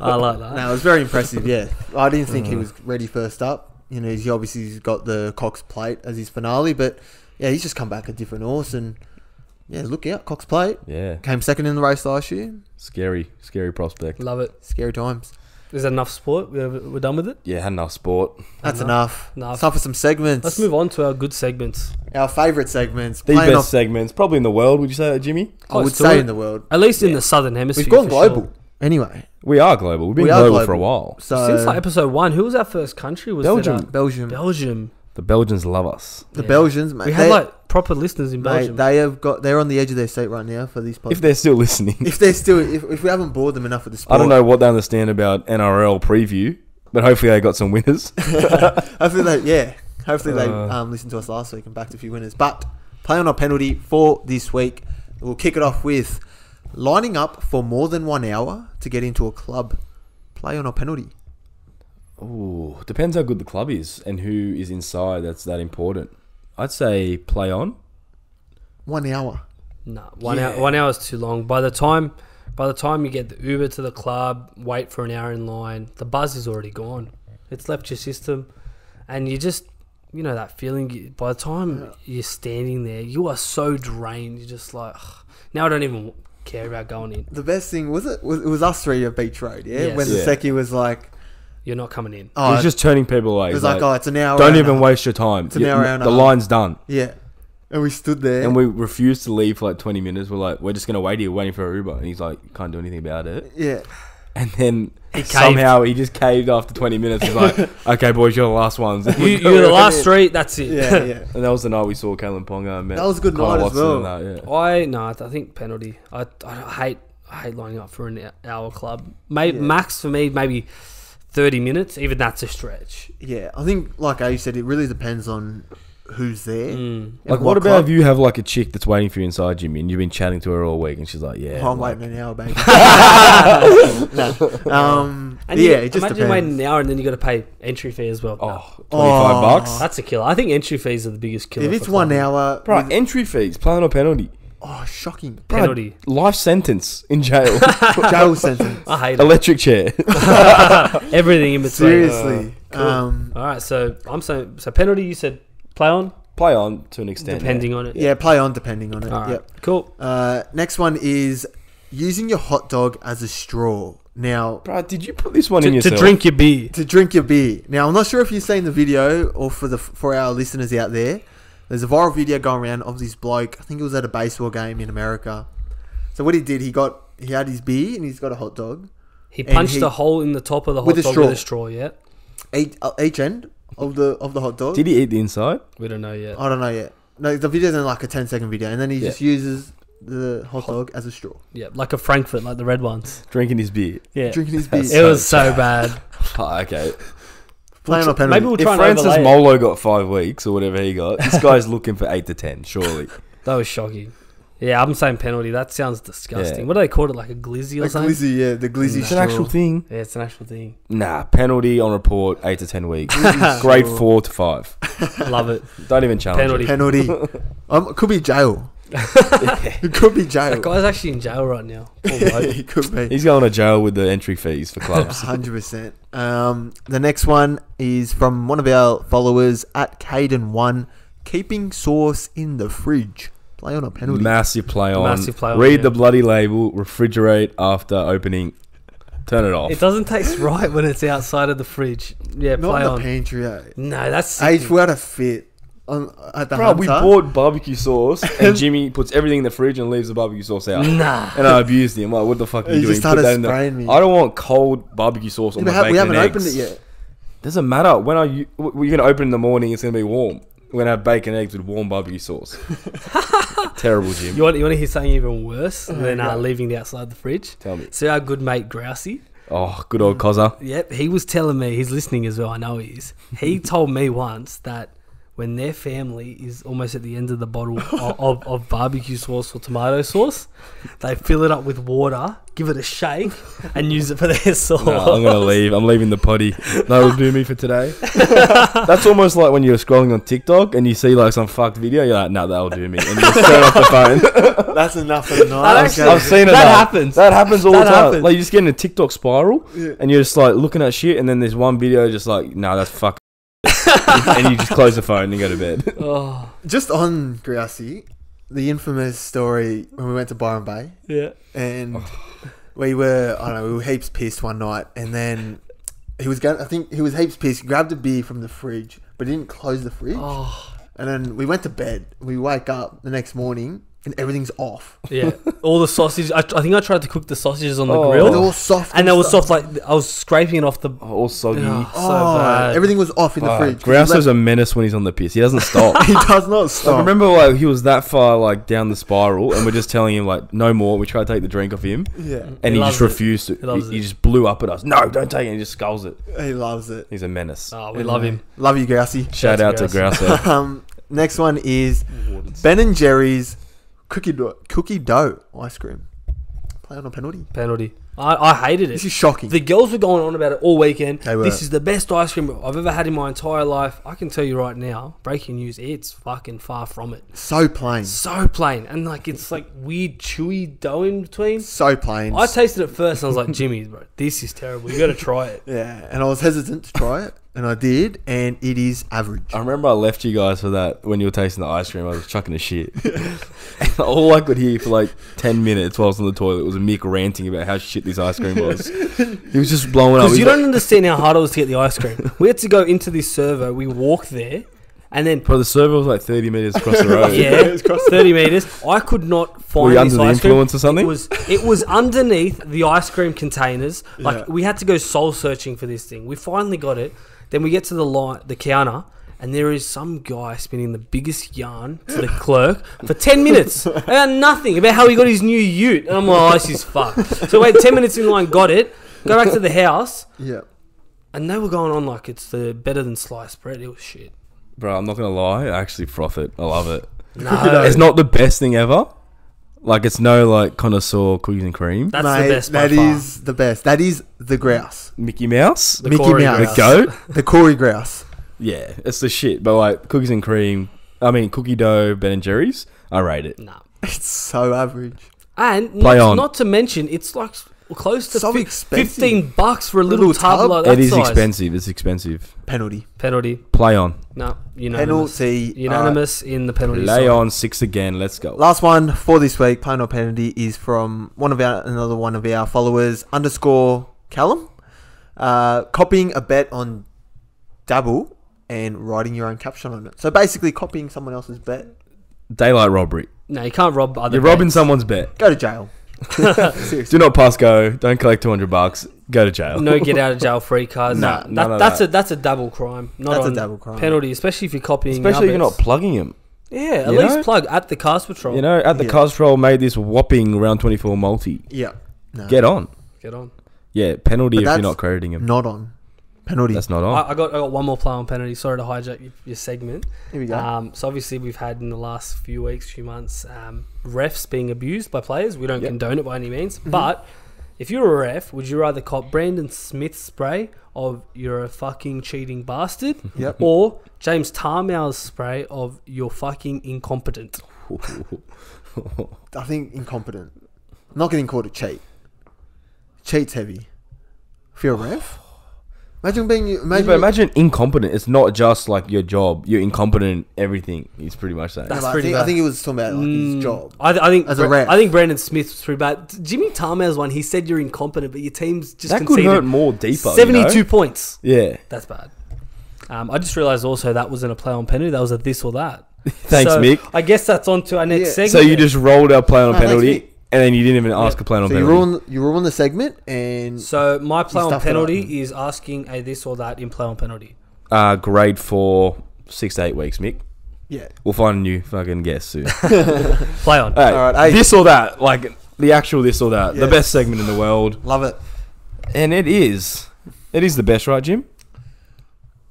I like that. No, it was very impressive. Yeah, I didn't think he was ready first up. You know, he's obviously got the Cox Plate as his finale, but yeah, he's just come back a different horse, and yeah, look out, Cox Plate Yeah. came second in the race last year. Scary prospect. Love it. Scary times. Is that enough sport? We're done with it? Yeah, had enough sport. That's Enough. enough. It's time for some segments. Let's move on to our good segments. Our favourite segments. The Playing best off, segments, probably in the world, would you say that, Jimmy? I would Close to say it. in the world. At least in the Southern Hemisphere. We've gone for global. sure. Anyway, We are global. We've been We are global for a global. while. so Since like episode 1, who was our first country? Was Belgium. It, Belgium. Belgium. The Belgians love us. The Yeah. Belgians, mate. We had like proper listeners in Belgium. they're on the edge of their seat right now for these podcasts. If they're still listening. If they're still, if we haven't bored them enough with the sport, I don't know what they understand about NRL preview, but hopefully they got some winners. Hopefully they Uh. listened to us last week and backed a few winners. But play on a penalty for this week. We'll kick it off with lining up for more than 1 hour to get into a club. Play on a penalty. Ooh, depends how good the club is and who is inside. That's that important. I'd say play on. 1 hour. No, 1 Yeah. hour. 1 hour is too long. By the time you get the Uber to the club, wait for an hour in line, the buzz is already gone. It's left your system, and you just, that feeling. By the time you're standing there, you are so drained. You're just like, ugh, now I don't even care about going in. The best thing it was us three at Beach Road. Yeah, Yes. when Yeah. Seki was like, You're not coming in. "Oh, He's just turning people away. it was He's like, oh, it's an hour. don't and even a- waste your time. It's an hour and a the half. line's done. Yeah, and we stood there, And we refused to leave for like 20 minutes. We're like, we're just going to wait here waiting for a Uber. And he's like, can't do anything about it. yeah, And then He somehow he just caved after 20 minutes. He's like, okay, boys, you're the last ones. You're the last three. That's it. yeah, yeah. And that was the night we saw Kalen Ponga. And met That was a good Connor night as Watson well. and that, yeah. I think penalty. I I hate lining up for an hour club. Max for me, maybe 30 minutes. Even that's a stretch. Yeah, I think, like I said, it really depends on who's there. Mm. Like, what about if you have like a chick that's waiting for you inside, Jimmy, and you've been chatting to her all week, and she's like, "Yeah, I'm like, waiting an hour, baby." And it just imagine depends. waiting an hour and then you got to pay entry fee as well. oh, $25. That's a killer. I think entry fees are the biggest killer. If it's for 1 clubbing. hour, Bro, entry fees, plan or penalty. shocking. Bro, Penalty. life sentence in jail. Jail sentence. I hate it. Electric chair. Everything in between. Seriously. Cool. All right, so I'm saying penalty. You said play on, Play on to an extent. depending on it. Yeah, play on depending on it. All right. Yep. Cool. Next one is using your hot dog as a straw. Now, Bro, did you put this one in To yourself? drink your beer. to drink your beer. Now, I'm not sure if you've seen the video or for our listeners out there. There's a viral video going around of this bloke. I think it was at a baseball game in America. So what he did, he had his beer and he's got a hot dog. He And punched a hole in the top of the hot with a dog straw. with a straw. Yeah. Each end of the hot dog. Did he eat the inside? We don't know yet. I don't know yet. No, the video's in like a 10-second video, and then he just uses the hot dog as a straw, Yeah, like a Frankfurt, like the red ones. Drinking his beer. Yeah. drinking his beer. It was so bad. Oh, okay. Playing on penalty. Maybe we'll If try and Francis overlay it. Molo got 5 weeks or whatever he got, this guy's looking for 8 to 10, surely. That was shocking. Yeah, I'm saying penalty. That sounds disgusting. Yeah. What do they call it? Like a glizzy or a something? glizzy, yeah, the glizzy It's straw. an actual thing. Yeah, it's an actual thing. Nah, penalty on report, 8 to 10 weeks. Glizzy Grade straw. 4 to 5. Love it. Don't even challenge Penalty. it. Penalty. It could be jail. It could be jail. That guy's actually in jail right now. Poor bloke. He could be. He's going to jail with the entry fees for clubs. 100%. The next one is from one of our followers at Caden1. Keeping sauce in the fridge. Play on a penalty. Massive play on. Massive play on, Read yeah. the bloody label. Refrigerate after opening. Turn it off. It doesn't taste right when it's outside of the fridge. Yeah, Not play in the on. pantry, eh? No, that's Age sick. without a fit. At the Bro, we Hunter. bought barbecue sauce and Jimmy puts everything in the fridge and leaves the barbecue sauce out. Nah. And I abused him. Like, what the fuck are you He doing? just started Put that in the- spraying me. I don't want cold barbecue sauce on Yeah, my bacon we haven't and opened eggs. it yet. Doesn't matter. When are you? We're gonna open in the morning. It's gonna be warm. We're gonna have bacon and eggs with warm barbecue sauce. Terrible, Jim. You want to hear something even worse than yeah. leaving it outside the fridge? Tell me. So our good mate Grousey, Oh, good old Cozza. yep, he was telling me, he's listening as well, I know he is. He told me once that when their family is almost at the end of the bottle of barbecue sauce or tomato sauce, they fill it up with water, give it a shake, and use it for their sauce. No, I'm gonna leave. I'm leaving the potty. That'll do me for today. That's almost like when you're scrolling on TikTok and you see like some fucked video. You're like, no, that'll do me, and you just turn off the phone. That's enough for the night. That actually- I've seen it. That though. happens. That happens all That the time. happens. Like you just get in a TikTok spiral, Yeah. and you're just like looking at shit, and then there's one video just like, no, that's fuck. And you just close the phone and go to bed. Oh, Just on Grousey, the infamous story when we went to Byron Bay yeah. and we were heaps pissed one night, and then he was heaps pissed. He grabbed a beer from the fridge, but he didn't close the fridge. Oh, And then we went to bed. We wake up the next morning and everything's off. yeah. All the sausage. I think I tried to cook the sausages on the Oh. But grill. they're all soft. And they were stuff. soft, like I was scraping it off the. All soggy. Oh, so Oh, bad. everything was off in the fridge. Grouser's a menace when he's on the piss. He doesn't stop. He does not I stop. remember like he was that far like down the spiral, and we're just telling him like no more. We try to take the drink off him, Yeah, and He he just loves it. refused to. He loves He it. just blew up at us. No, don't take it. And he just skulls it. he loves it. He's a menace. Oh, we love him. Love you, Grousey. Shout out to Grouser. Next one is Ben and Jerry's cookie dough ice cream. Play on a penalty. Penalty. I hated This it. is shocking. The girls were going on about it all weekend. They were. This is the best ice cream I've ever had in my entire life. I can tell you right now, breaking news, it's fucking far from it. So plain. So plain. And like it's like weird chewy dough in between. So plain. I tasted it first and I was like, Jimmy, bro, this is terrible. You got to try it. Yeah, and I was hesitant to try it, and I did, and it is average. I remember I left you guys for that when you were tasting the ice cream. I was chucking a shit. And all I could hear for like 10 minutes while I was on the toilet was Mick ranting about how shit this ice cream was. He was just blowing up. Because He's you like, don't understand how hard it was to get the ice cream. We had to go into this servo. We walked there and then... Bro, the server was like 30 metres across the road. Yeah, 30 metres. I could not find Were you this under the ice cream. influence or something? It was underneath the ice cream containers. Like Yeah. we had to go soul searching for this thing. We finally got it. Then we get to the counter, and there is some guy spinning the biggest yarn to the clerk for 10 minutes about nothing, about how he got his new ute. And I'm like, oh, this is fucked. So wait 10 minutes in line, got it, go back to the house, Yeah. and they were going on like it's the better than sliced bread. It was shit. Bro, I'm not going to lie. I actually froth it. I love it. No, It's not the best thing ever. Like, it's no, like, connoisseur cookies and cream. that's Mate, the best by that far. is the best. That is the grouse. Mickey Mouse? The Mickey Corey Mouse. The grouse. goat? The Corey grouse. Yeah, it's the shit. But, like, cookies and cream, cookie dough, Ben and Jerry's, I rate it. Nah. It's so average. And Play on. not to mention, it's like close to So expensive. $15 for a little Little tub tub? like that It is size. expensive. It's expensive. Penalty. Penalty. Play on. No, unanimous. Penalty. Unanimous in the penalty. Lay side. on 6 again. Let's go. Last one for this week, plain or penalty, is from another one of our followers, _Callum. Copying a bet on Dabble and writing your own caption on it. So basically copying someone else's bet. Daylight robbery. No, you can't rob other You're robbing bets. someone's bet. Go to jail. Seriously. Do not pass go. Don't collect $200. Go to jail. No get out of jail free cards. Nah, none of that's that. that's a double crime. Not That's a on double crime. penalty, especially if you're copying. Especially if our you're not bets. plugging him. Yeah, at You least know? plug at the cast patrol. You know, at the Yeah. Castrol made this whopping round 24 multi. Yeah. No. Get on. Get on. Yeah, penalty But if you're that's not crediting him. Not on. Penalty. That's not on. I got one more play on penalty. Sorry to hijack your segment. Here we go. So obviously we've had in the last few months, refs being abused by players. We don't Yep. condone it by any means. But if you're a ref, would you rather cop Brandon Smith's spray of "you're a fucking cheating bastard" Yep. or James Tarmow's spray of "you're fucking incompetent"? I think incompetent. Not getting caught a cheat. Cheat's heavy. If you're a ref, imagine being. Imagine incompetent. It's not just like your job. You're incompetent in everything. He's pretty much saying. That's I pretty think, bad. I think it was talking about like his job. I think As a ref. I think Brandon Smith was pretty bad. Jimmy Tarmow's one, he said you're incompetent, but your team's just That could conceded hurt more deeper. 72 You know? points. Yeah. That's bad. I just realised also that wasn't a play on penalty. That was a this or that. Thanks, So, Mick. I guess that's on to our next Yeah. segment. So you just rolled our play on No, thanks, penalty, Mick. and then you didn't even ask a play on So you penalty. ruin the segment and So my play You on stuffed it up. penalty is asking a this or that in play on penalty. Grade for 6 to 8 weeks, Mick. yeah. We'll find a new fucking guest soon. Play on. Hey, Alright, hey. this or that, like the actual this or that, the Yes. best segment in the world, Love it. and it is the best, right, Jim?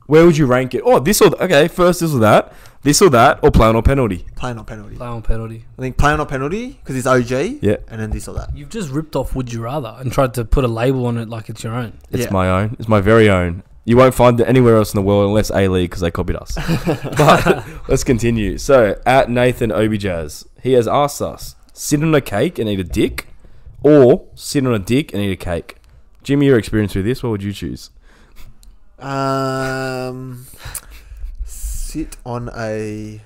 Where would you rank it? Oh, this or okay, first this or that, or play on or penalty. Playing on penalty. Play on penalty. I think playing on penalty because it's OG. Yeah. And then this or that. You've just ripped off Would You Rather and tried to put a label on it like it's your own. It's Yeah. my own. It's my very own. You won't find it anywhere else in the world unless A-League because they copied us. But let's continue. So, at Nathan Obijaz, he has asked us, sit on a cake and eat a dick or sit on a dick and eat a cake. Jimmy, your experience with this, what would you choose? Sit on a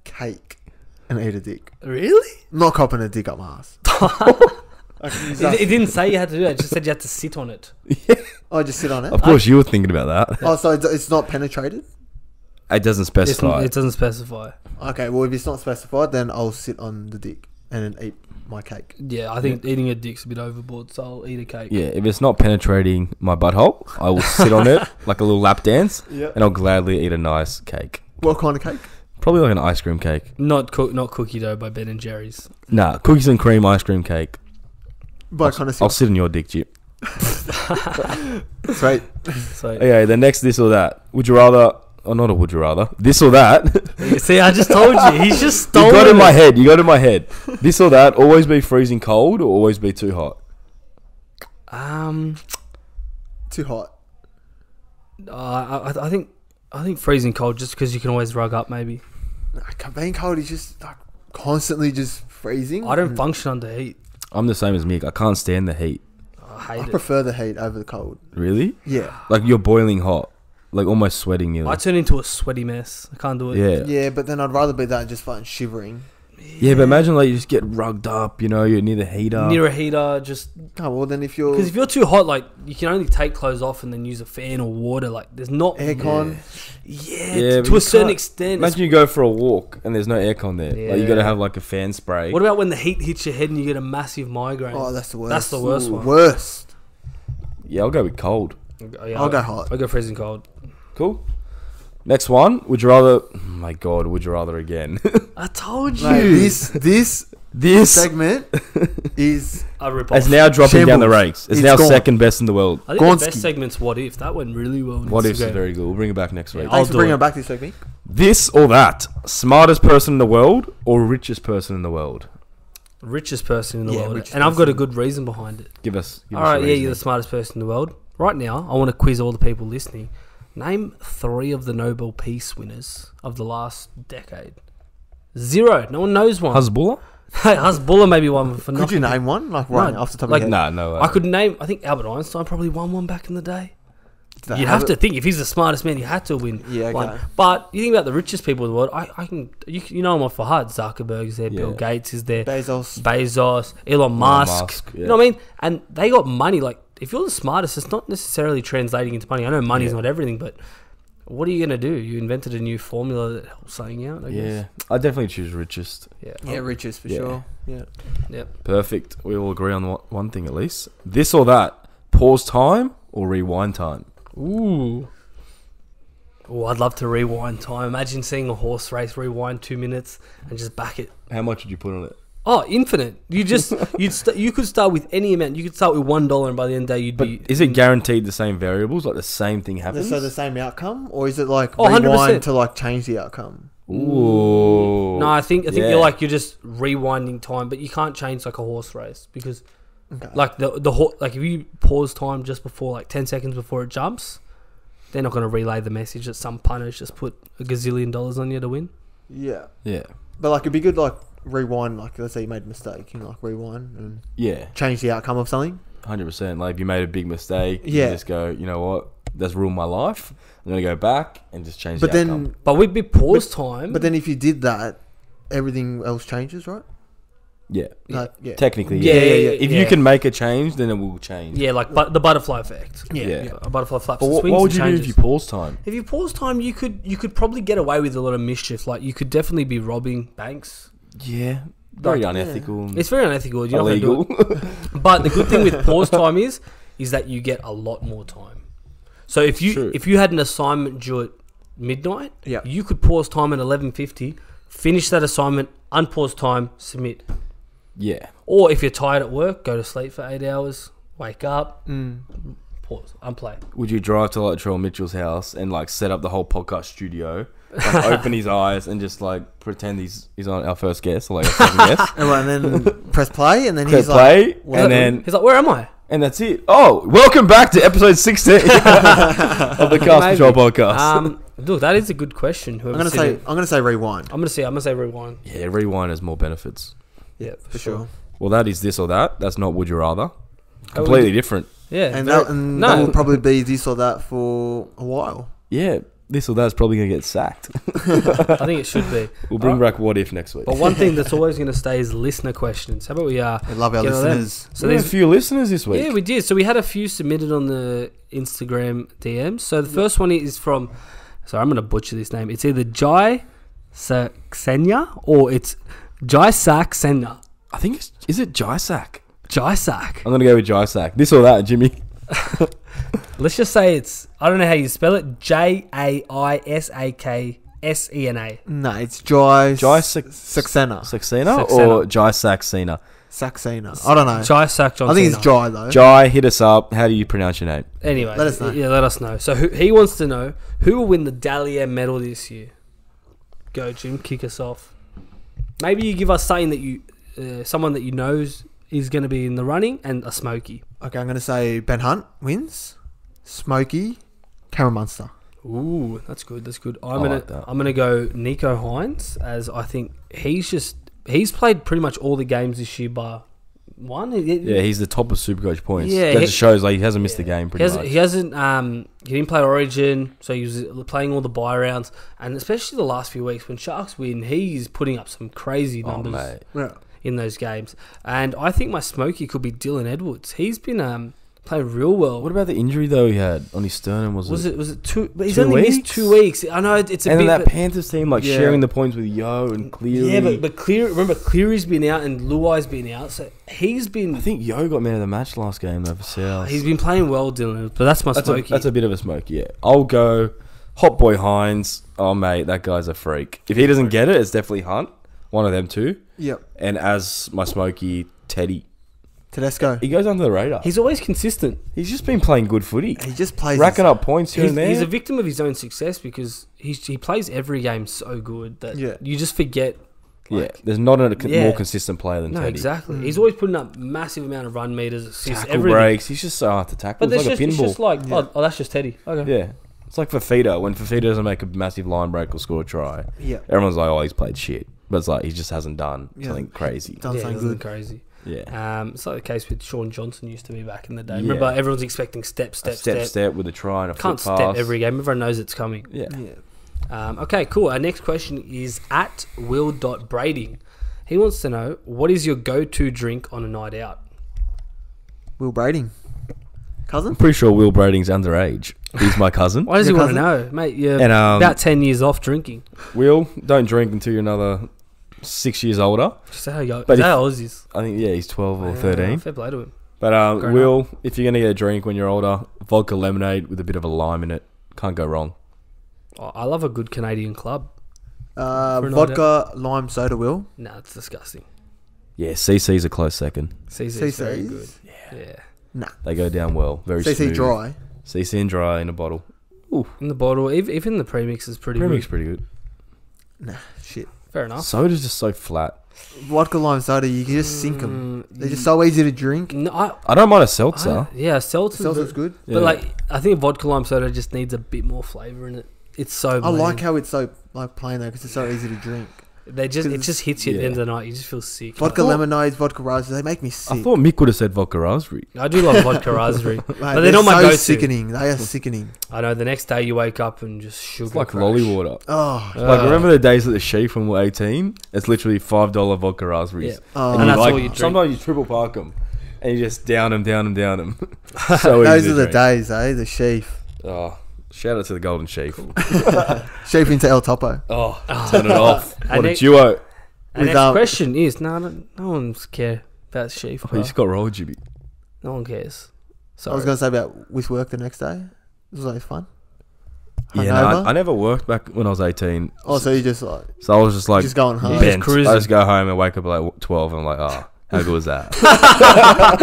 cake and eat a dick. Really? Not copping a dick up my ass. It didn't say you had to do that. It just said you had to sit on it. Oh, just sit on it. Of course, you were thinking about that. Oh, so it's not penetrated. It doesn't specify. It doesn't specify. Okay, well if it's not specified, then I'll sit on the dick and then eat my cake. Yeah, I think eating a dick's a bit overboard, so I'll eat a cake. Yeah, if it's not penetrating my butthole, I will sit on it like a little lap dance, Yeah. and I'll gladly eat a nice cake. What kind of cake? Probably like an ice cream cake. Not cookie dough by Ben and Jerry's. Nah, cookies and cream ice cream cake. But kind of I'll sit on your dick, Chip. Sweet. So Okay, the next this or that. Would you rather... Oh, not a would you rather. This or that. see, I just told you. He's just You stolen got in it. my head. You got in my head. This or that. Always be freezing cold or always be too hot? Too hot. I think freezing cold just because you can always rug up. Maybe Being cold is just like constantly just freezing. I don't function under heat. I'm the same as Mick. I can't stand the heat. I hate I it. prefer the heat over the cold. Really? Yeah. Like you're boiling hot. Like almost sweating nearly. I turn into a sweaty mess. I can't do it. Yeah. Yeah, but then I'd rather be that and just fucking shivering. Yeah, but imagine like you just get rugged up, you know, you're near the heater. Near a heater, just Oh, well then if you're because if you're too hot, like you can only take clothes off and then use a fan or water. Like there's not aircon, Yeah, but to you a certain can't- extent. Imagine you go for a walk and there's no aircon there. Like you got to Yeah. have like a fan spray. What about when the heat hits your head and you get a massive migraine? oh, that's the worst. That's the worst one. Worst. Yeah, I'll go with cold. Yeah, I'll go hot. I go freezing cold. Cool. Next one. Would you rather? Oh my God. Would you rather again? I told you. Mate, this segment is A rip It's off. now dropping down the Shambles. ranks. It's It's now gone. second best in the world. I think the Gonski. best segment's What If. That went really well. on What if is Instagram. very good. We'll bring it back next week. I'll thanks for do bringing it. it back this week, Mick. This or that? Smartest person in the world or richest person in the world? Richest person in the Yeah, world. richest And I've got a person. good reason behind it. Give us. All right, yeah, you're the smartest person in the world. Right now, I want to quiz all the people listening. Name 3 of the Nobel Peace winners of the last decade. 0. No one knows one. Hezbollah? Hezbollah maybe one for Could nothing. you name one? Like right No, off the top like, of your head? No way. I could name. I think Albert Einstein probably won one back in the day. Did they You'd have it? to think if he's the smartest man, he had to win. Yeah, one. okay. But you think about the richest people in the world. I can. You know them off for heart. Zuckerberg's there. Bill Yeah. Gates is there. Bezos. Elon Musk. Musk, yeah. You know what I mean? And they got money. Like if you're the smartest, it's not necessarily translating into money. I know money's Yeah. not everything, but what are you gonna do? You invented a new formula that helps something out. I Yeah. guess. I definitely choose richest. Yeah. Yeah, richest for Yeah. sure. Yeah. Yep. Perfect. We all agree on one thing at least. This or that? Pause time or rewind time? Ooh. Oh, I'd love to rewind time. Imagine seeing a horse race, rewind 2 minutes, and just back it. How much would you put on it? Oh, infinite. You just you could start with any amount. You could start with $1, and by the end of the day, you'd But be. is it guaranteed the same variables? Like the same thing happens? So the same outcome, or is it like Oh, 100%. rewind to like change the outcome? Ooh. No, I think Yeah. you're just rewinding time, but you can't change like a horse race because Okay. like like if you pause time just before like 10 seconds before it jumps, they're not going to relay the message that some punters just put a gazillion dollars on you to win. Yeah, Yeah. but like it'd be good like rewind. Like let's say you made a mistake, you know, like rewind and Yeah. change the outcome of something. 100%. Like if you made a big mistake, Yeah. you just go, you know what? That's ruined my life. I'm going to go back and just change But the then, outcome. But with big pause time, but then if you did that, everything else changes, right? Yeah. Like, yeah. Technically, Yeah, yeah. yeah, yeah, If yeah. you can make a change, then it will change. yeah, like the butterfly effect. Yeah. A butterfly flaps But and what swings would and you do if changes. you pause time? If you pause time, you could probably get away with a lot of mischief. Like you could definitely be robbing banks. Yeah. Very Like, unethical. It's very unethical. You're not gonna do Illegal. it. But the good thing with pause time is that you get a lot more time. So if True. you had an assignment due at midnight, Yeah. you could pause time at 11:50, finish that assignment, unpause time, submit. Yeah. Or if you're tired at work, go to sleep for 8 hours, wake up, Mm. pause, unplay. Would you drive to like Trell Mitchell's house and like set up the whole podcast studio, like open his eyes and just like pretend he's on our first guest or like our second guest? And then press play, and then Press he's play, like, and then He's like, where am I? and that's it. Oh, welcome back to episode 16 of the Cast Maybe. Control podcast. Look, that is a good question. I'm Whoever's gonna sitting- say, I'm gonna say rewind. I'm gonna say rewind. Yeah, rewind has more benefits. Yeah, For sure. Well, that is this or that. That's not would you rather. would Completely you- different. Yeah, And very- that will probably be this or that for a while. Yeah, this or that's probably gonna get sacked. I think it should be. We'll bring back what if next week. But one thing that's always going to stay is listener questions. How about we I love our get on them? listeners. So we had a there's few listeners this week. yeah, we did. So we had a few submitted on the Instagram DMs. So the first one is from. Sorry, I'm going to butcher this name. It's either Jai Saksenya or it's Jai Saksenya. I think is it Jaisak? Jai Sak. I'm gonna go with Jaisak. This or that, Jimmy. Let's just say it's. I don't know how you spell it. JAISAKSENA. No, it's Jai Saksena Saxena. or Jaisaksena? Saxena. I don't know. Jai Sak John I think it's Cena. Jai though. Jai, hit us up. How do you pronounce your name? Anyway, Let us know. Yeah, let us know. So he wants to know who will win the Dahlia medal this year. Go, Jim. Kick us off. Maybe you give us something that you, someone that you know is going to be in the running, and a Smoky. Okay, I'm gonna say Ben Hunt wins. Smokey, Cameron Munster. Ooh, that's good. That's good. I like that. I'm gonna go Nico Hines, as I think he's played pretty much all the games this year bar one. Yeah, he's the top of Supercoach points. Yeah, That he- just shows like he hasn't missed a game pretty much. He hasn't. He didn't play Origin, so he was playing all the bye rounds, and especially the last few weeks when Sharks win, he's putting up some crazy Oh numbers mate, Yeah. in those games. And I think my Smoky could be Dylan Edwards. He's been playing real well. what about the injury though he had on his sternum? Was it 2? But he's 2 only missed weeks? 2 weeks. I know it's a and bit. then that but- Panthers team like Yeah. sharing the points with Yo and Cleary. yeah, but remember Cleary's been out and Luai's been out, so he's been I think Yo got man of the match last game though for South. he's been playing well, Dylan. But that's my Smoky. That's a bit of a smoke. Yeah, I'll go Hot Boy Hines. Oh, mate, that guy's a freak. If he doesn't get it, it's definitely Hunt. One of them two. Yep. And as my Smokey, Teddy. Tedesco. He goes under the radar. He's always consistent. He's just been playing good footy. He just plays Racking up points here and there. He's a victim of his own success because he plays every game so good that you just forget. There's not a more consistent player than Teddy. Exactly. He's always putting up massive amount of run meters, assists, Tackle everything. breaks. He's just so hard to tackle. But It's like a it's pinball. just like, oh, that's just Teddy. Okay. Yeah. It's like Fafita. When Fafita doesn't make a massive line break or score a try, everyone's like, oh, he's played shit. But it's like, he just hasn't done something crazy. Done something good. Crazy. Yeah. It's like the case with Sean Johnson used to be back in the day. Remember, everyone's expecting step with a try and a Can't foot pass. step every game. Everyone knows it's coming. Yeah. Okay, cool. Our next question is at Will.Brading. He wants to know, what is your go-to drink on a night out? Will Brading. Cousin? I'm pretty sure Will Brading's underage. He's my cousin. Why does he Your want to cousin? know? Mate, you're And, about 10 years off drinking. Will, don't drink until you're another 6 years older. Just how young But Oz is. I think, he's 12 or 13. Fair play to him. But Grown Will, if you're going to get a drink when you're older, vodka lemonade with a bit of a lime in it. Can't go wrong. Oh, I love a good Canadian club. a night Vodka, lime soda, Will. Nah, it's disgusting. Yeah, CC's a close second. CC's very good. CC's? Yeah. Nah. They go down well. Very CC smooth. dry. CC and dry in a bottle. In the bottle, even the premix is pretty Premix good. pretty good. Nah, shit. Fair enough. Soda's just so flat. Vodka, lime soda, you can just sink them. They're just so easy to drink. No, I don't mind a seltzer. Seltzer's good. But like, I think vodka lime soda just needs a bit more flavour in it. It's so I bland. like how it's so like plain though, because it's so easy to drink. It just hits you at the end of the night. You just feel sick. Vodka lemonades, vodka raspberries, they make me sick. I thought Mick would have said vodka raspberry. I do love vodka raspberry, Mate, but they're not my so go-to. sickening. They are sickening. I know. The next day you wake up and just sugar. It's like crash. lolly water. Oh, Like, remember the days at the Sheaf when we were 18? It's literally $5 vodka raspberries. Yeah. oh. And that's like, all you drink. sometimes you triple park them and you just down them. So those easy are to the drink. days, eh? The sheaf. Oh, shout out to the Golden Sheaf. Sheaf into El Topo. Oh, turn it off. And What a it- duo. The With, next question is no one's care about sheaf. Oh, you just got rolled, Jimmy. No one cares. I was going to say about with work the next day. It was always fun. Yeah, no, I never worked back when I was 18. Oh, so you just like So I was just like, just going home. bent. Just cruising. I just go home and wake up at like 12 and I'm like, oh, how good was that? How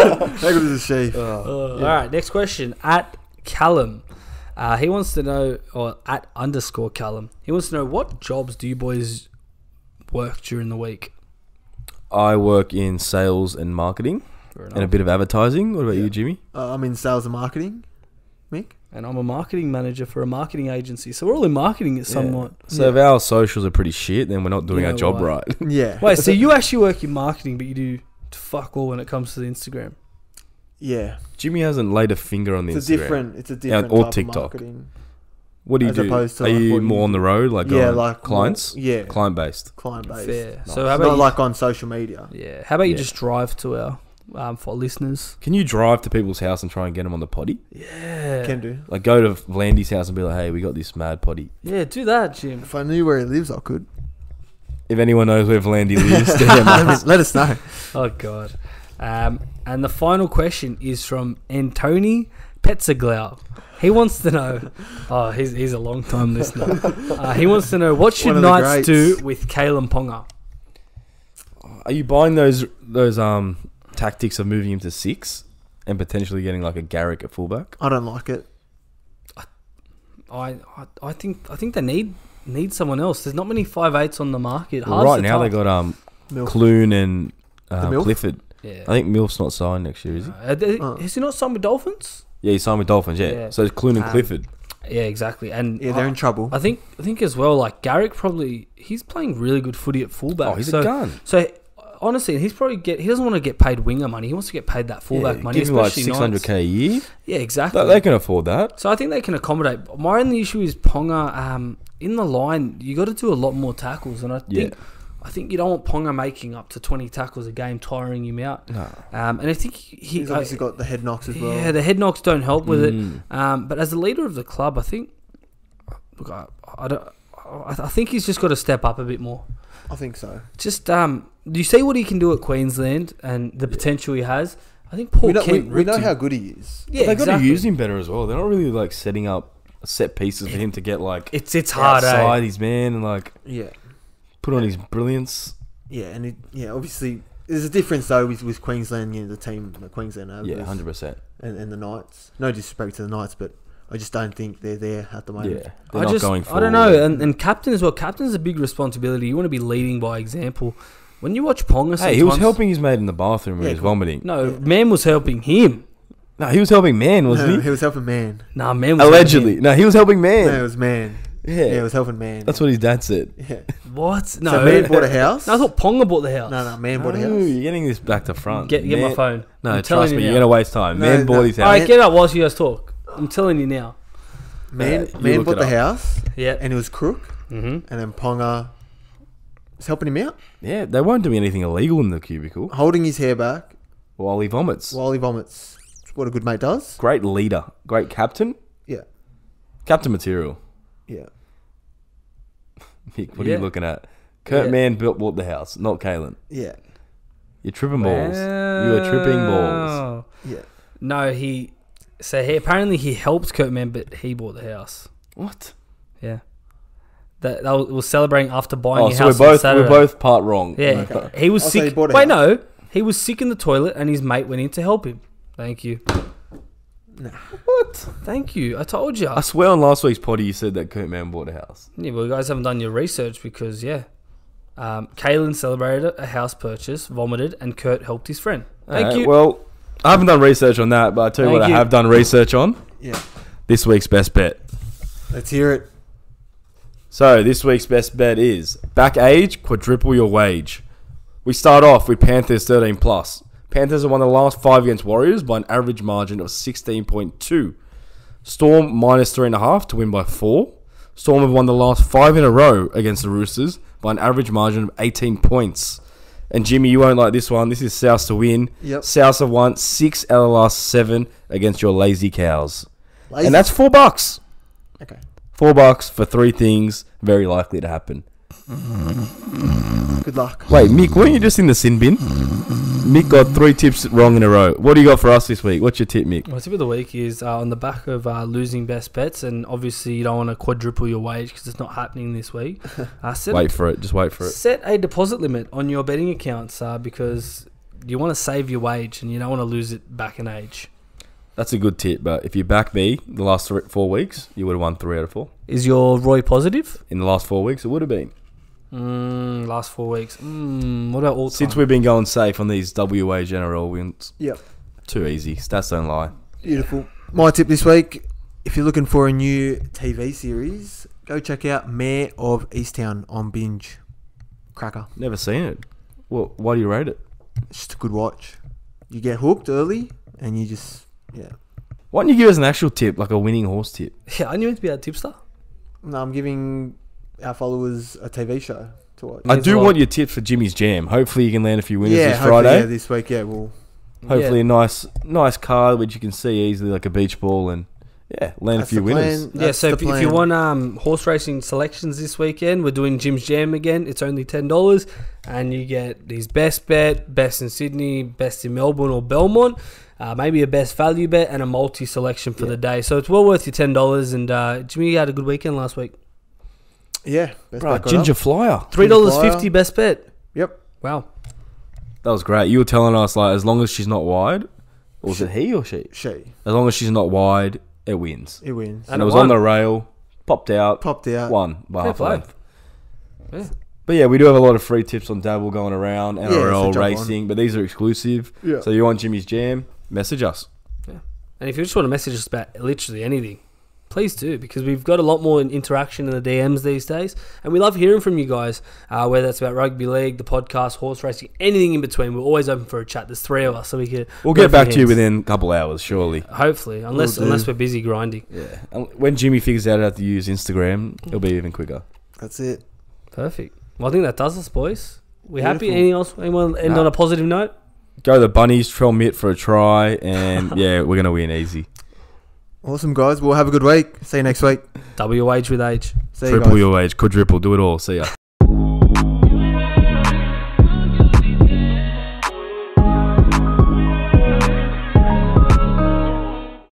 good is the sheaf? All right, next question at Callum. He wants to know, or at _Callum. He wants to know, what jobs do you boys work during the week? I work in sales and marketing and a bit of advertising. What about you, Jimmy? I'm in sales and marketing. Mick? And I'm a marketing manager for a marketing agency, so we're all in marketing somewhat. So if our socials are pretty shit, then we're not doing Yeah, our job right. right. Yeah. Wait, so you actually work in marketing, but you do fuck all when it comes to the Instagram? Yeah. Jimmy hasn't laid a finger on the It's Instagram. a different or type TikTok. of marketing. What do you as do? opposed to Are like you what you more on the road, like Yeah, going like clients? Yeah. Client based. Client based. Fair. Nice. So how Not about you, like on social media. yeah? How about you Yeah. just drive to our for listeners? Can you drive to people's house and try and get them on the potty? Yeah, Can do. Like go to Vlandy's house and be like, hey, we got this mad potty. yeah, do that, Jim. If I knew where he lives, I could. If anyone knows where Vlandy lives, DM us. Let us know. Oh god. And the final question is from Antoni Petzaglau. He wants to know. Oh, he's a long time listener. He wants to know, what should One of the Knights do greats. with Kalen Ponga? Are you buying those tactics of moving him to 6 and potentially getting like a Garrick at fullback? I don't like it. I think they need someone else. There's not many 5'8" on the market. Well, Hard's right the now they tough. got Milk. Clune and Milf? Clifford. Yeah. I think Milf's not signed next year, is he? Is he not signed with Dolphins? Yeah, he's signed with Dolphins. Yeah, Yeah. so it's Clune and Clifford. Yeah, exactly. And Yeah, they're in trouble. I think as well, like Garrick he's playing really good footy at fullback. Oh, he's so, a gun. So honestly, he doesn't want to get paid winger money. He wants to get paid that fullback money, Give him like especially $600K a year. Yeah, exactly. They can afford that. So I think they can accommodate. My only issue is Ponga. In the line, you got to do a lot more tackles, and I think you don't want Ponga making up to 20 tackles a game, tiring him out. No. And I think He's obviously got the head knocks as well. Yeah, the head knocks don't help with it. But as the leader of the club, I think, look, I think he's just got to step up a bit more. I think so. Just do you see what he can do at Queensland and the potential he has? I think Paul Kent. We know how good he is. Yeah, They got to exactly. use him better as well. They're not really like setting up set pieces for him to get like It's hard, outside eh? his man and like Yeah. put on his brilliance. Yeah, and obviously there's a difference though with Queensland, the team that Queensland have. Yeah, 100%. And the Knights. No disrespect to the Knights, but I just don't think they're there at the moment. Yeah, they're not going forward. I don't know. And captain as well. Captain's a big responsibility. You want to be leading by example. When you watch Ponga, Hey, he was helping his mate in the bathroom when he was vomiting. No, Man was helping him. No, he was helping Man, wasn't No, he? he was helping Man. Nah, Man was Allegedly. helping him. No, he was helping Man. No, it was Man. Yeah. Yeah, it was helping Man. That's what his dad said. Yeah. What? No. So Man bought a house? No, I thought Ponga bought the house. No, Man bought a No, house. you're getting this back to front. Get Man- my phone. No, I'm trust telling me, you you're now. going to waste time. No, Man bought no. his All house. right, get up whilst you guys talk. I'm telling you now. Man you look bought it the up. house, Yeah. and it was crook, Mm-hmm. and then Ponga was helping him out, Yeah, they won't do anything illegal in the cubicle holding his hair back while he vomits. while he vomits. It's what a good mate does. Great leader. Great captain. Yeah. Captain material. Yeah. Mick, what are Yeah. you looking at? Kurt Yeah. Mann bought the house, not Kalen. Yeah. You're tripping balls. You are tripping balls. Yeah. No, apparently he helped Kurt Mann, but he bought the house. What? Yeah. That was celebrating after buying Oh, a so house we're on Saturday. both part wrong. Yeah, Okay. he was Also, he sick. bought a Wait, house. no, he was sick in the toilet, and his mate went in to help him. Thank you. What? Thank you. I told you. I swear on last week's potty you said that Kurt Mann bought a house. Yeah, well, you guys haven't done your research because Kalen celebrated a house purchase, vomited, and Kurt helped his friend. Thank Alright, you. Well, I haven't done research on that, but I tell you Thank what you. I have done research on. Yeah. This week's best bet. Let's hear it. So this week's best bet is back age, quadruple your wage. We start off with Panthers 13 plus. Panthers have won the last 5 against Warriors by an average margin of 16.2. Storm minus 3.5 to win by 4. Storm have won the last 5 in a row against the Roosters by an average margin of 18 points. And Jimmy, you won't like this one. This is South to win. Yep. South have won 6 out of the last 7 against your lazy cows. Lazy. And that's $4. Okay. $4 for 3 things very likely to happen. Good luck. Wait, Mick, weren't you just in the sin bin? Mick got 3 tips wrong in a row. What do you got for us this week? What's your tip, Mick? My tip of the week is on the back of losing best bets, and obviously you don't want to quadruple your wage because it's not happening this week. Wait for it. Just wait for it. Set a deposit limit on your betting accounts because you want to save your wage and you don't want to lose it back in age. That's a good tip, but if you back me the last 4 weeks, you would have won 3 out of 4. Is your Roy positive? In the last 4 weeks, it would have been. Last 4 weeks. What about all time? Since we've been going safe on these WH NRL wins, Yep. too easy. Stats don't lie. Beautiful. My tip this week, if you're looking for a new TV series, go check out Mayor of Easttown on Binge. Cracker. Never seen it. Well, why do you rate it? It's just a good watch. You get hooked early, and you just, Why don't you give us an actual tip, like a winning horse tip? Yeah, aren't you meant to be a tipster? No, I'm giving our followers a TV show to watch. I As do well. want your tips for Jimmy's Jam. Hopefully you can land a few winners this hopefully, Friday. yeah, this week, we'll... Hopefully Yeah. a nice card which you can see easily like a beach ball and land That's a few the plan. winners. Yeah, That's so the if you plan. want horse racing selections this weekend, we're doing Jim's Jam again. It's only $10, and you get these best bet, best in Sydney, best in Melbourne or Belmont, maybe a best value bet, and a multi selection for the day. So it's well worth your $10. And Jimmy, you had a good weekend last week. Yeah. Best Bro, bet got Ginger up. Flyer. $3.50 best bet. Yep. Wow. That was great. You were telling us like as long as she's not wide, or was it he or she? She. As long as she's not wide, it wins. It wins. And it was on the rail, popped out, Popped out. won by Fair half a play. length. Yeah. But yeah, we do have a lot of free tips on Dabble going around, so NRL jump racing, but these are exclusive. Yeah. So you want Jimmy's Jam, message us. And if you just want to message us about literally anything, please do, because we've got a lot more interaction in the DMs these days, and we love hearing from you guys, whether it's about rugby league, the podcast, horse racing, anything in between. We're always open for a chat. There's 3 of us, so we can. We'll get back to you within a couple hours, surely. Hopefully, unless Will do. we're busy grinding. Yeah. And when Jimmy figures out how to use Instagram, it'll be even quicker. That's it. Perfect. Well, I think that does us, boys. We happy? Beautiful. Anything else? Anyone end Nah. on a positive note? Go the Bunnies, Trell Mitt for a try, and yeah, we're going to win easy. Awesome, guys. We'll have a good week. See you next week. WH with age. See you Triple guys. your age, quadruple, do it all. See ya.